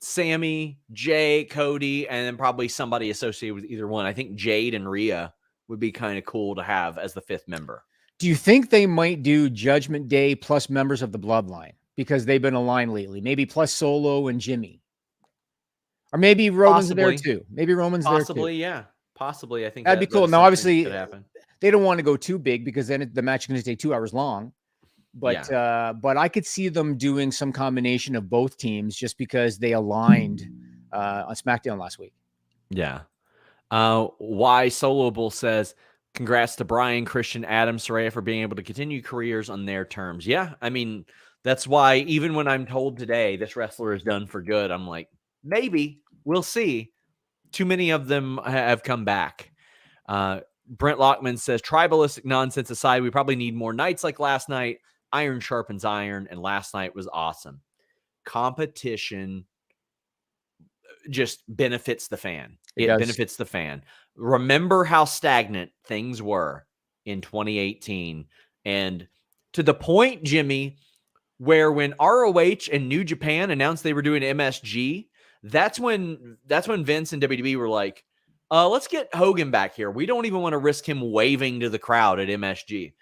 Sammy, Jay, Cody, and then probably somebody associated with either one. I think Jade and Rhea would be kind of cool to have as the 5th member. Do you think they might do Judgment Day plus members of the Bloodline, because they've been aligned lately? Maybe plus Solo and Jimmy. Or maybe Roman's there too. Maybe Roman's there too. Possibly, yeah. Possibly. I think that'd be cool. Now, obviously, they don't want to go too big, because then the match is going to take 2 hours long. But I could see them doing some combination of both teams, just because they aligned on SmackDown last week. Yeah. Why Solo Bull says, congrats to Brian, Christian, Adam, Saraya for being able to continue careers on their terms. Yeah, I mean, that's why even when I'm told today this wrestler is done for good, I'm like, maybe, we'll see. Too many of them have come back. Brent Lockman says, tribalistic nonsense aside, we probably need more nights like last night. Iron sharpens iron, and last night was awesome. Competition just benefits the fan. It benefits the fan. Remember how stagnant things were in 2018. And to the point, Jimmy, where when ROH and New Japan announced they were doing MSG, that's when Vince and WWE were like, let's get Hogan back here. We don't even want to risk him waving to the crowd at MSG.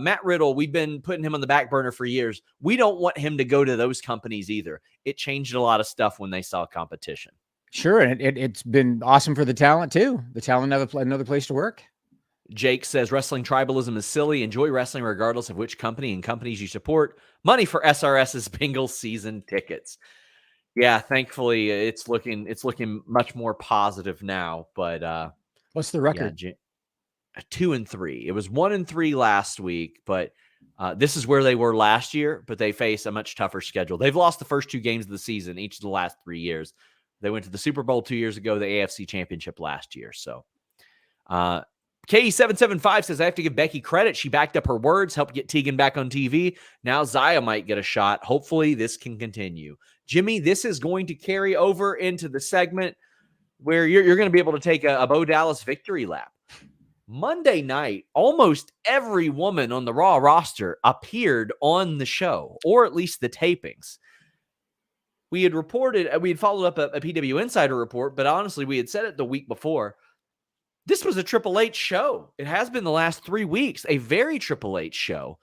Matt Riddle, we've been putting him on the back burner for years. We don't want him to go to those companies either. It changed a lot of stuff when they saw competition. Sure, and it's been awesome for the talent too. The talent have another place to work. Jake says, wrestling tribalism is silly. Enjoy wrestling regardless of which company and companies you support. Money for SRS's Bengals season tickets. Yeah, thankfully it's looking much more positive now. But what's the record? Yeah, 2-3. It was 1-3 last week, but this is where they were last year. But they face a much tougher schedule. They've lost the first 2 games of the season each of the last 3 years. They went to the Super Bowl 2 years ago, the AFC Championship last year. So, KE775 says, I have to give Becky credit. She backed up her words, helped get Tegan back on TV. Now Zaya might get a shot. Hopefully this can continue. Jimmy, this is going to carry over into the segment where you're going to be able to take a Bo Dallas victory lap. Monday night, almost every woman on the Raw roster appeared on the show, or at least the tapings. We had followed up a PW Insider report, but honestly, we had said it the week before. This was a Triple H show. It has been the last 3 weeks, a very Triple H show.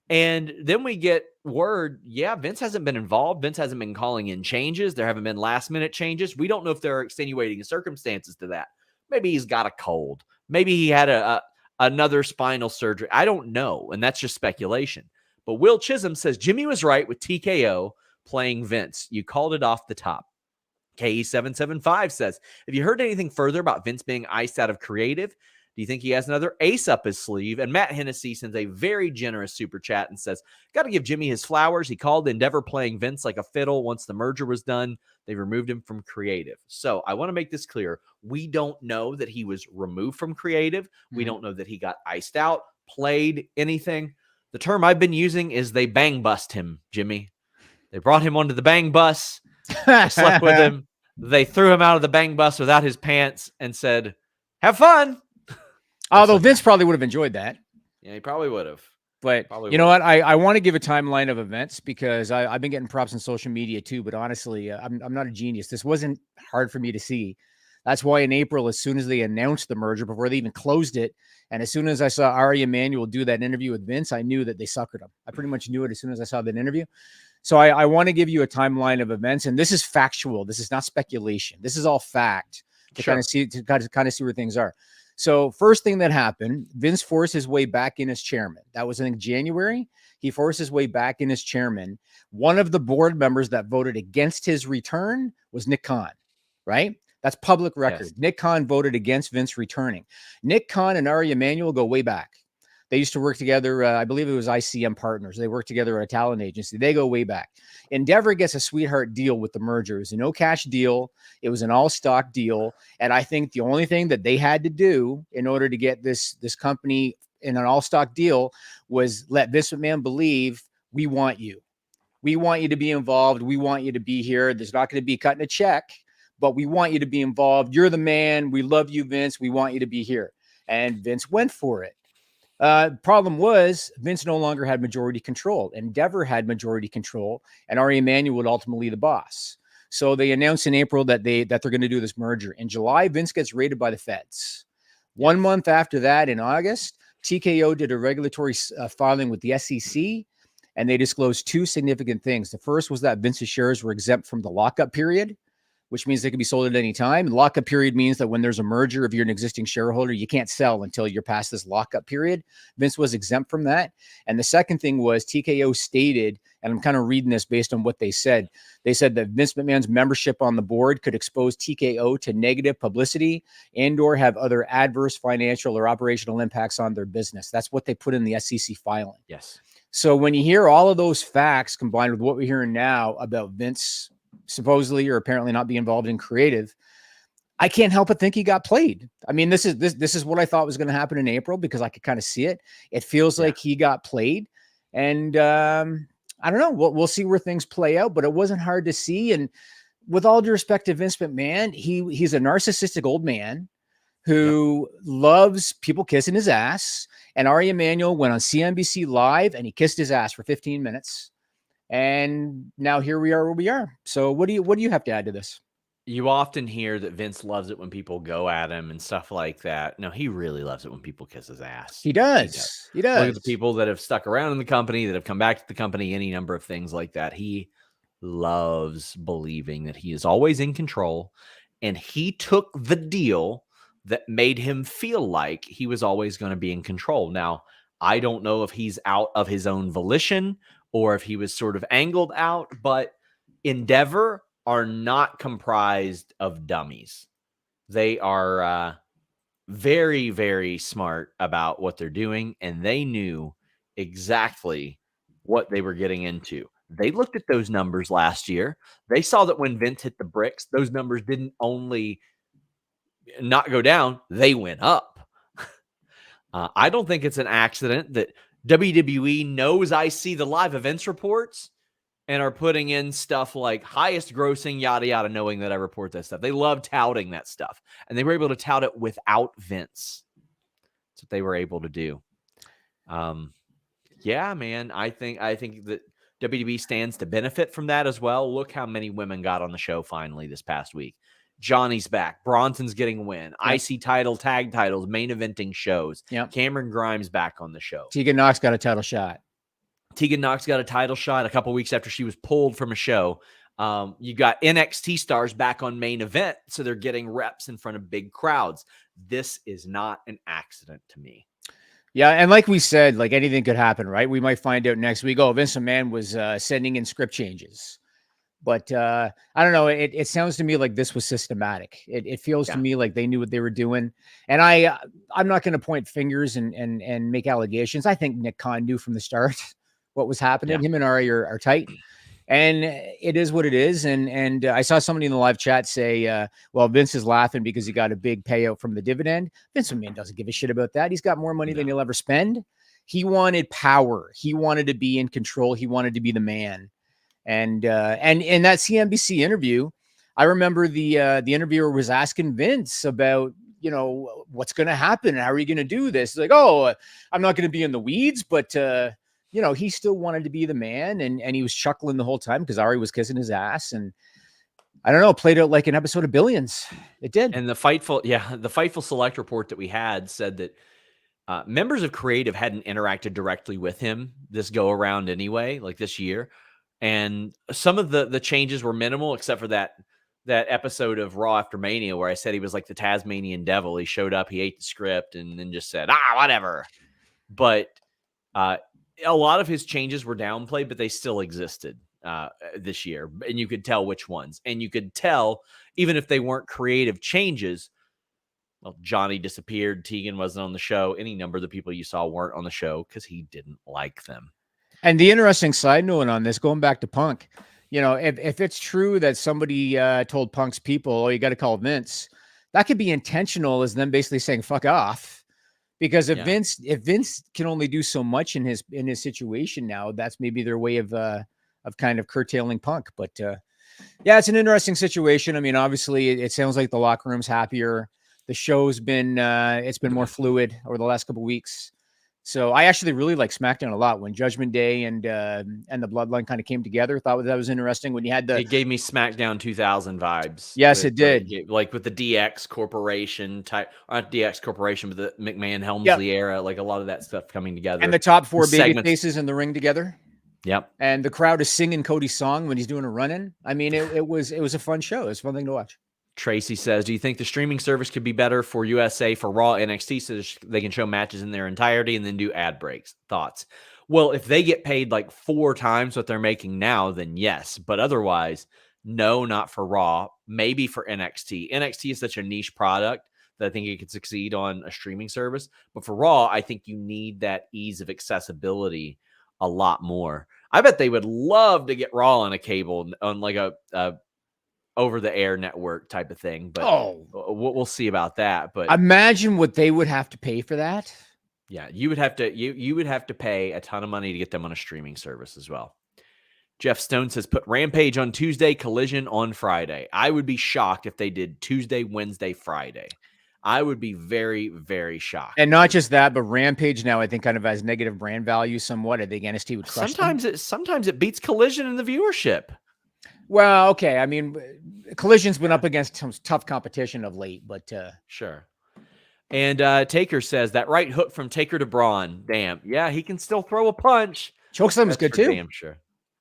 And then we get word, Vince hasn't been involved. Vince hasn't been calling in changes. There haven't been last-minute changes. We don't know if there are extenuating circumstances to that. Maybe he's got a cold. Maybe he had another spinal surgery. I don't know, and that's just speculation. But Will Chisholm says, Jimmy was right with TKO playing Vince. You called it off the top. KE775 says, have you heard anything further about Vince being iced out of creative? Do you think he has another ace up his sleeve? And Matt Hennessy sends a very generous super chat and says, got to give Jimmy his flowers. He called Endeavor playing Vince like a fiddle. Once the merger was done, they removed him from creative. So I want to make this clear. We don't know that he was removed from creative. We don't know that he got iced out, played anything. The term I've been using is they bang bust him, Jimmy. They brought him onto the bang bus. They slept with him. They threw him out of the bang bus without his pants and said, have fun. Although Vince probably would have enjoyed that. Yeah, he probably would have. But you know what? I want to give a timeline of events because I've been getting props on social media too. But honestly, I'm not a genius. This wasn't hard for me to see. That's why in April, as soon as they announced the merger, before they even closed it, and as soon as I saw Ari Emanuel do that interview with Vince, I knew that they suckered him. I pretty much knew it as soon as I saw that interview. So I want to give you a timeline of events, and this is factual. This is not speculation. This is all fact to kind of see where things are. So first thing that happened, Vince forced his way back in as chairman. That was in January. He forced his way back in as chairman. One of the board members that voted against his return was Nick Khan, right? That's public record. Yes. Nick Khan voted against Vince returning. Nick Khan and Ari Emanuel go way back. They used to work together. I believe it was ICM Partners. They worked together at a talent agency. They go way back. Endeavor gets a sweetheart deal with the merger. It was a no-cash deal. It was an all-stock deal. And I think the only thing that they had to do in order to get this company in an all-stock deal was let Vince McMahon believe, we want you. We want you to be involved. We want you to be here. There's not going to be cutting a check, but we want you to be involved. You're the man. We love you, Vince. We want you to be here. And Vince went for it. Problem was Vince no longer had majority control. Endeavor had majority control, and Ari Emanuel would ultimately the boss. So they announced in April that they're going to do this merger. In July, Vince gets raided by the feds. 1 month after that, in August, TKO did a regulatory filing with the SEC, and they disclosed two significant things. The first was that Vince's shares were exempt from the lockup period, which means they can be sold at any time. And lockup period means that when there's a merger, if you're an existing shareholder, you can't sell until you're past this lockup period. Vince was exempt from that. And the second thing was TKO stated, and I'm kind of reading this based on what they said. They said that Vince McMahon's membership on the board could expose TKO to negative publicity and or have other adverse financial or operational impacts on their business. That's what they put in the SEC filing. Yes. So when you hear all of those facts combined with what we're hearing now about Vince supposedly or apparently not be involved in creative, I can't help but think he got played. I mean, this is what I thought was going to happen in April because I could kind of see it. It feels like he got played, and I don't know. We'll see where things play out, but it wasn't hard to see. And with all due respect to Vince McMahon, he's a narcissistic old man who loves people kissing his ass. And Ari Emanuel went on CNBC Live and he kissed his ass for 15 minutes. And now here we are where we are. So what do you have to add to this? You often hear that Vince loves it when people go at him and stuff like that. No, he really loves it when people kiss his ass. He does. He does. Look at the people that have stuck around in the company, that have come back to the company, any number of things like that. He loves believing that he is always in control, and he took the deal that made him feel like he was always going to be in control. Now, I don't know if he's out of his own volition or if he was sort of angled out, but Endeavor are not comprised of dummies. They are very, very smart about what they're doing, and they knew exactly what they were getting into. They looked at those numbers last year. They saw that when Vince hit the bricks, those numbers didn't only not go down, they went up. I don't think it's an accident that WWE knows I see the live events reports and are putting in stuff like highest grossing, yada, yada, knowing that I report that stuff. They love touting that stuff. And they were able to tout it without Vince. That's what they were able to do. Yeah, man, I think that WWE stands to benefit from that as well. Look how many women got on the show finally this past week. Johnny's back. Bronson's getting a win. IC title, tag titles, main eventing shows. Cameron Grimes back on the show. Tegan Knox got a title shot. Tegan Knox got a title shot a couple weeks after she was pulled from a show. You got NXT stars back on main event, so they're getting reps in front of big crowds. This is not an accident to me. Yeah, and like we said, like anything could happen, right? We might find out next week, oh, Vince McMahon was sending in script changes. But I don't know. It sounds to me like this was systematic. It feels to me like they knew what they were doing. And I'm not going to point fingers and make allegations. I think Nick Khan knew from the start what was happening. Him and Ari are tight. And it is what it is. And I saw somebody in the live chat say, well, Vince is laughing because he got a big payout from the dividend. Vince McMahon doesn't give a shit about that. He's got more money than he'll ever spend. He wanted power. He wanted to be in control. He wanted to be the man. And in that CNBC interview, I remember the interviewer was asking Vince about, you know, what's going to happen. How are you going to do this? It's like, oh, I'm not going to be in the weeds, but, you know, he still wanted to be the man. And he was chuckling the whole time because Ari was kissing his ass. And I don't know, played out like an episode of Billions. It did. And the Fightful Select report that we had said that members of Creative hadn't interacted directly with him this go around anyway, like this year. And some of the changes were minimal, except for that episode of Raw After Mania where I said he was like the Tasmanian devil. He showed up, he ate the script, and then just said, whatever. But a lot of his changes were downplayed, but they still existed this year. And you could tell which ones. And you could tell, even if they weren't creative changes, well, Johnny disappeared. Tegan wasn't on the show. Any number of the people you saw weren't on the show because he didn't like them. And the interesting side note on this, going back to Punk, you know, if it's true that somebody told Punk's people, oh, you got to call Vince, that could be intentional as them basically saying, fuck off. Because if Vince can only do so much in his situation now, that's maybe their way of kind of curtailing Punk. But yeah, it's an interesting situation. I mean, obviously it sounds like the locker room's happier. The show's been, it's been more fluid over the last couple of weeks. So I actually really like SmackDown a lot when Judgment Day and the Bloodline kind of came together. Thought that was interesting when you had it gave me SmackDown 2000 vibes. Yes, it did. Like with the DX Corporation type, not DX Corporation, but the McMahon Helmsley era, like a lot of that stuff coming together. And the top four baby faces in the ring together. Yep. And the crowd is singing Cody's song when he's doing a run-in. I mean, it was a fun show. It was a fun thing to watch. Tracy says, do you think the streaming service could be better for USA for Raw NXT so they can show matches in their entirety and then do ad breaks? Thoughts? Well, if they get paid like 4 times what they're making now, then yes. But otherwise, no, not for Raw. Maybe for NXT. NXT is such a niche product that I think it could succeed on a streaming service. But for Raw, I think you need that ease of accessibility a lot more. I bet they would love to get Raw on a cable, on like a over the air network type of thing, but we'll see about that. But imagine what they would have to pay for that. Yeah, you would have to pay a ton of money to get them on a streaming service as well. Jeff Stone says, put Rampage on Tuesday, Collision on Friday. I would be shocked if they did Tuesday, Wednesday, Friday. I would be very, very shocked. And not just that, but Rampage now I think kind of has negative brand value somewhat. I think NXT would crush sometimes it beats Collision in the viewership. Well, okay. I mean, Collision's been up against some tough competition of late, but sure. And Taker says that right hook from Taker to Braun. Damn. Yeah, he can still throw a punch. Chokeslam is good too. Damn sure.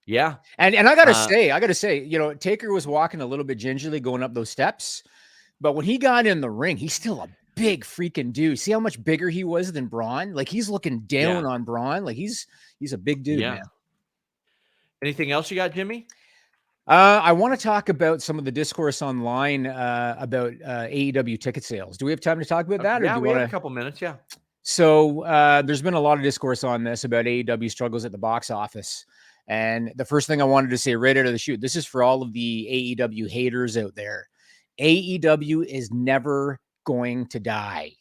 Yeah. And I gotta say, Taker was walking a little bit gingerly going up those steps, but when he got in the ring, he's still a big freaking dude. See how much bigger he was than Braun? Like he's looking down on Braun. Like he's a big dude, man. Anything else you got, Jimmy? I want to talk about some of the discourse online about AEW ticket sales. Do we have time to talk about that? Yeah, we have a couple minutes. Yeah. So there's been a lot of discourse on this about AEW struggles at the box office. And the first thing I wanted to say right out of the chute, this is for all of the AEW haters out there. AEW is never going to die.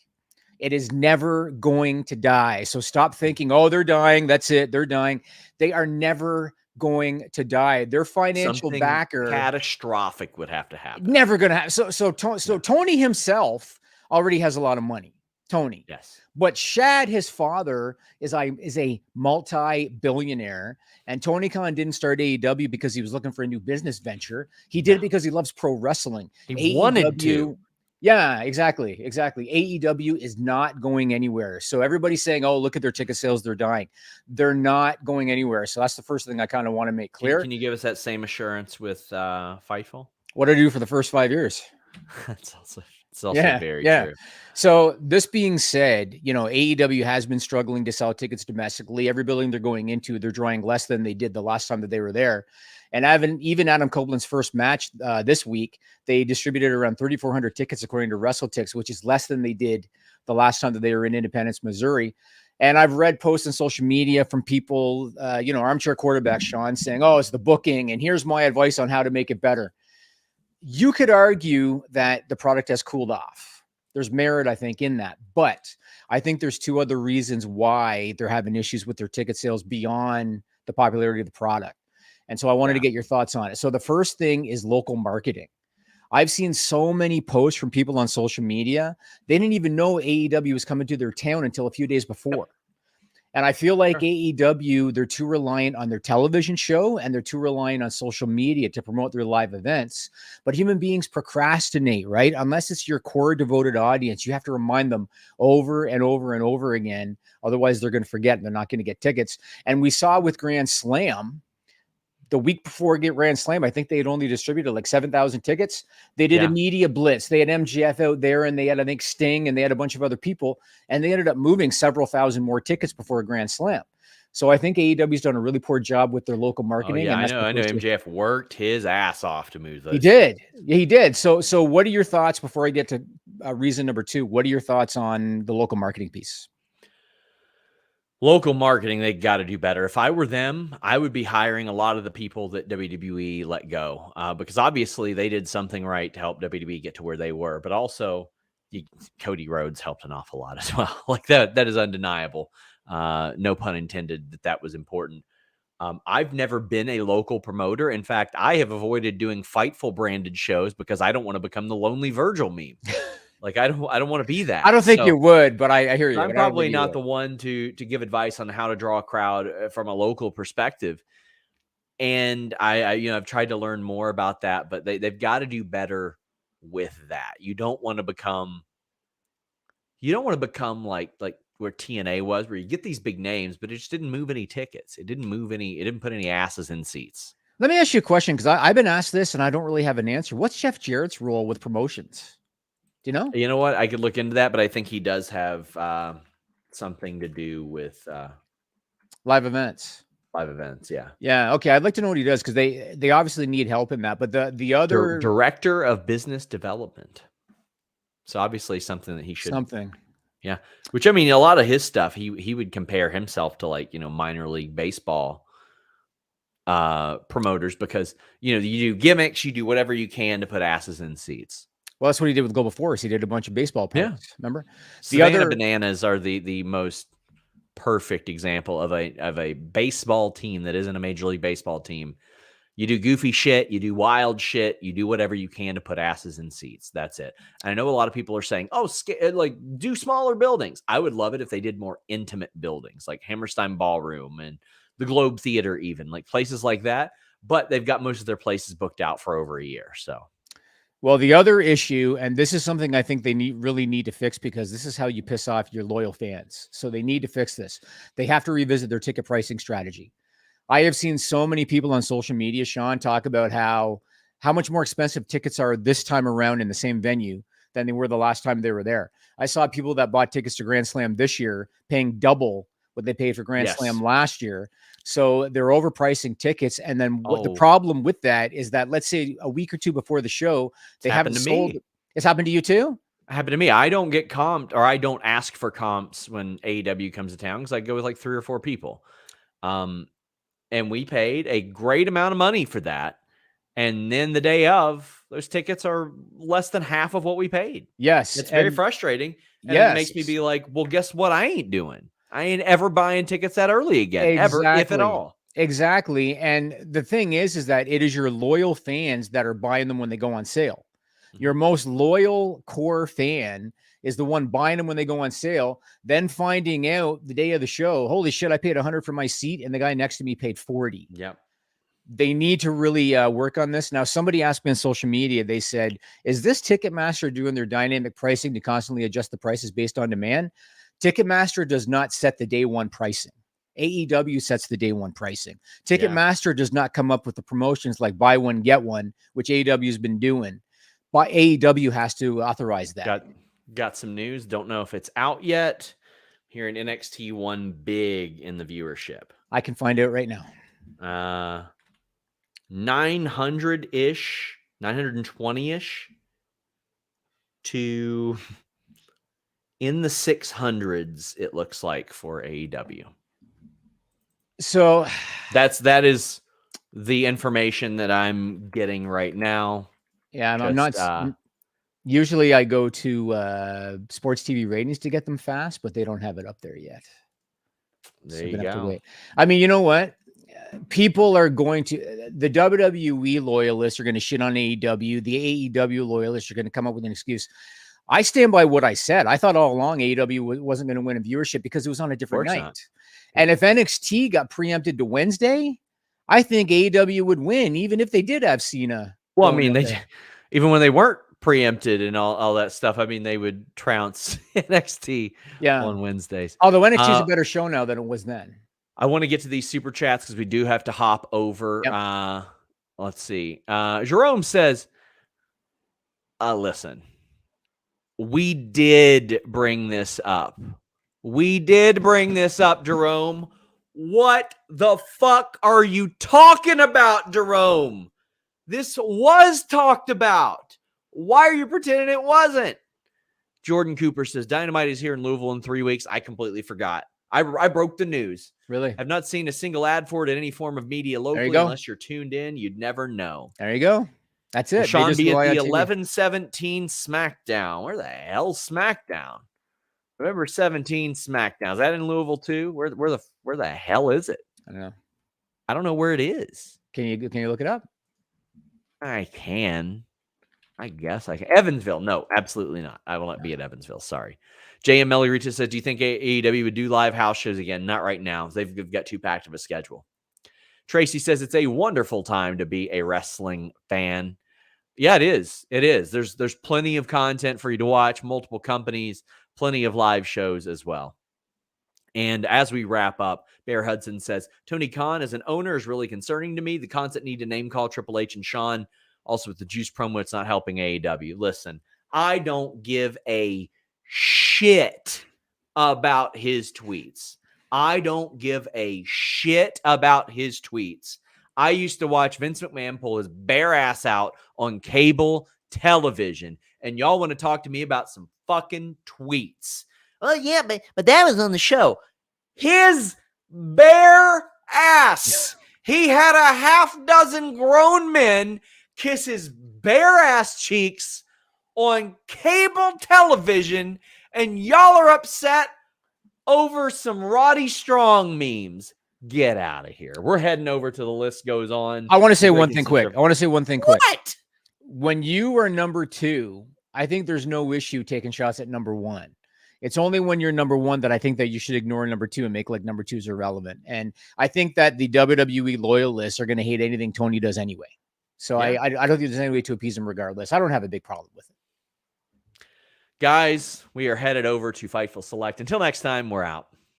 It is never going to die. So stop thinking, oh, they're dying. That's it. They're dying. They are never going to die. Their financial backer, catastrophic, would have to happen. Never going to happen. So Tony himself already has a lot of money. Tony. Yes. But Shad, his father, is a multi-billionaire. And Tony Khan didn't start AEW because he was looking for a new business venture. He did it because he loves pro wrestling. He wanted to. Yeah, exactly. AEW is not going anywhere. So everybody's saying, oh, look at their ticket sales. They're dying. They're not going anywhere. So that's the first thing I kind of want to make clear. Can you give us that same assurance with Fightful? What did I do for the first 5 years? It's also very true. So this being said, AEW has been struggling to sell tickets domestically. Every building they're going into, they're drawing less than they did the last time that they were there. And even Adam Copeland's first match this week, they distributed around 3,400 tickets according to WrestleTix, which is less than they did the last time that they were in Independence, Missouri. And I've read posts on social media from people, armchair quarterback Sean saying, oh, it's the booking. And here's my advice on how to make it better. You could argue that the product has cooled off. There's merit, I think, in that. But I think there's two other reasons why they're having issues with their ticket sales beyond the popularity of the product. And so I wanted to get your thoughts on it. So the first thing is local marketing. I've seen so many posts from people on social media. They didn't even know AEW was coming to their town until a few days before. And I feel like AEW, they're too reliant on their television show and they're too reliant on social media to promote their live events. But human beings procrastinate, right? Unless it's your core devoted audience, you have to remind them over and over and over again. Otherwise, they're going to forget and they're not going to get tickets. And we saw with Grand Slam, the week before Grand Slam, I think they had only distributed like 7,000 tickets. They did a media blitz. They had MJF out there and they had, I think, Sting and they had a bunch of other people. And they ended up moving several thousand more tickets before Grand Slam. So I think AEW's done a really poor job with their local marketing. I know. MJF worked his ass off to move those. He did. Yeah, he did. So what are your thoughts before I get to reason number two? What are your thoughts on the local marketing piece? Local marketing, they got to do better. If I were them, I would be hiring a lot of the people that WWE let go because obviously they did something right to help WWE get to where they were. But also, Cody Rhodes helped an awful lot as well. Like that is undeniable. No pun intended that was important. I've never been a local promoter. In fact, I have avoided doing Fightful branded shows because I don't want to become the Lonely Virgil meme. Like I don't want to be that. I don't think you would, but I hear you. I'm probably not the one to give advice on how to draw a crowd from a local perspective. And I've tried to learn more about that, but they've got to do better with that. You don't want to become like where TNA was, where you get these big names, but it just didn't move any tickets. It didn't put any asses in seats. Let me ask you a question because I've been asked this and I don't really have an answer. What's Jeff Jarrett's role with promotions? Do you know? You know what? I could look into that, but I think he does have something to do with live events. Live events, yeah. Yeah, okay. I'd like to know what he does because they obviously need help in that. But the other director of business development. So obviously something that he should Yeah. Which I mean, a lot of his stuff, he would compare himself to like, minor league baseball promoters because, you do gimmicks, you do whatever you can to put asses in seats. Well, that's what he did with Global Force. He did a bunch of baseball posts. Remember? Savannah Bananas are the most perfect example of a baseball team that isn't a Major League Baseball team. You do goofy shit, you do wild shit, you do whatever you can to put asses in seats. That's it. And I know a lot of people are saying, do smaller buildings. I would love it if they did more intimate buildings like Hammerstein Ballroom and the Globe Theater, even like places like that. But they've got most of their places booked out for over a year. So, well, the other issue, and this is something I think they really need to fix because this is how you piss off your loyal fans. So they need to fix this. They have to revisit their ticket pricing strategy. I have seen so many people on social media, Sean, talk about how much more expensive tickets are this time around in the same venue than they were the last time they were there. I saw people that bought tickets to Grand Slam this year paying double what they paid for Grand Slam last year. So they're overpricing tickets. And then what the problem with that is that, let's say a week or two before the show, they haven't sold. It's happened to you too? It happened to me. I don't get comped, or I don't ask for comps when AEW comes to town because I go with like 3 or 4 people. And we paid a great amount of money for that. And then the day of, those tickets are less than half of what we paid. Yes. It's very frustrating. And it makes me be like, well, guess what? I ain't doing. I ain't ever buying tickets that early again, ever, if at all. Exactly. And the thing is that it is your loyal fans that are buying them when they go on sale. Your most loyal core fan is the one buying them when they go on sale, then finding out the day of the show, holy shit, I paid $100 for my seat and the guy next to me paid $40. Yep. They need to really work on this. Now, somebody asked me on social media, they said, is this Ticketmaster doing their dynamic pricing to constantly adjust the prices based on demand? Ticketmaster does not set the day one pricing. AEW sets the day one pricing. Ticketmaster does not come up with the promotions like buy one, get one, which AEW has been doing. But AEW has to authorize that. Got some news. Don't know if it's out yet. Here in NXT won big in the viewership. I can find out right now. 900-ish, 920-ish to in the 600s, it looks like, for AEW. So that is the information that I'm getting right now. Yeah, and I'm not. Usually I go to sports TV ratings to get them fast, but they don't have it up there yet. There you go. I mean, you know what? People are going to, the WWE loyalists are going to shit on AEW. The AEW loyalists are going to come up with an excuse. I stand by what I said. I thought all along AEW wasn't going to win in viewership because it was on a different night. Not. And if NXT got preempted to Wednesday, I think AEW would win, even if they did have Cena. Well, I mean, even when they weren't preempted and all that stuff, I mean, they would trounce NXT on Wednesdays. Although NXT is a better show now than it was then. I want to get to these super chats because we do have to hop over. Yep. Let's see. Jerome says, listen, we did bring this up. Jerome. What the fuck are you talking about, Jerome? This was talked about. Why are you pretending it wasn't? Jordan Cooper says, Dynamite is here in Louisville in 3 weeks. I completely forgot. I broke the news. Really? I've not seen a single ad for it in any form of media locally unless you're tuned in. You'd never know. There you go. That's it. Sean be at the 11/17 SmackDown. Where the hell SmackDown? November 17 SmackDown. Is that in Louisville too? Where the hell is it? I don't know. I don't know where it is. Can you look it up? I can. I guess I can. Evansville. No, absolutely not. I will not be at Evansville. Sorry. JM Melly Rita says, do you think AEW would do live house shows again? Not right now. They've got too packed of a schedule. Tracy says it's a wonderful time to be a wrestling fan. Yeah, it is. It is. There's plenty of content for you to watch, multiple companies, plenty of live shows as well. And as we wrap up, Bear Hudson says, Tony Khan as an owner is really concerning to me. The constant need to name call Triple H and Shawn. Also with the Juice promo, it's not helping AEW. Listen, I don't give a shit about his tweets. I don't give a shit about his tweets. I used to watch Vince McMahon pull his bare ass out on cable television, and y'all want to talk to me about some fucking tweets. Oh, yeah, but that was on the show. His bare ass. He had a half dozen grown men kiss his bare ass cheeks on cable television, and y'all are upset over some Roddy Strong memes. Get out of here. We're heading over to the list goes on. I want to say one thing quick. What? When you are number 2, I think there's no issue taking shots at number 1. It's only when you're number 1 that I think that you should ignore number 2 and make like number 2s irrelevant. And I think that the WWE loyalists are going to hate anything Tony does anyway. So I don't think there's any way to appease him regardless. I don't have a big problem with it. Guys, we are headed over to Fightful Select. Until next time, we're out.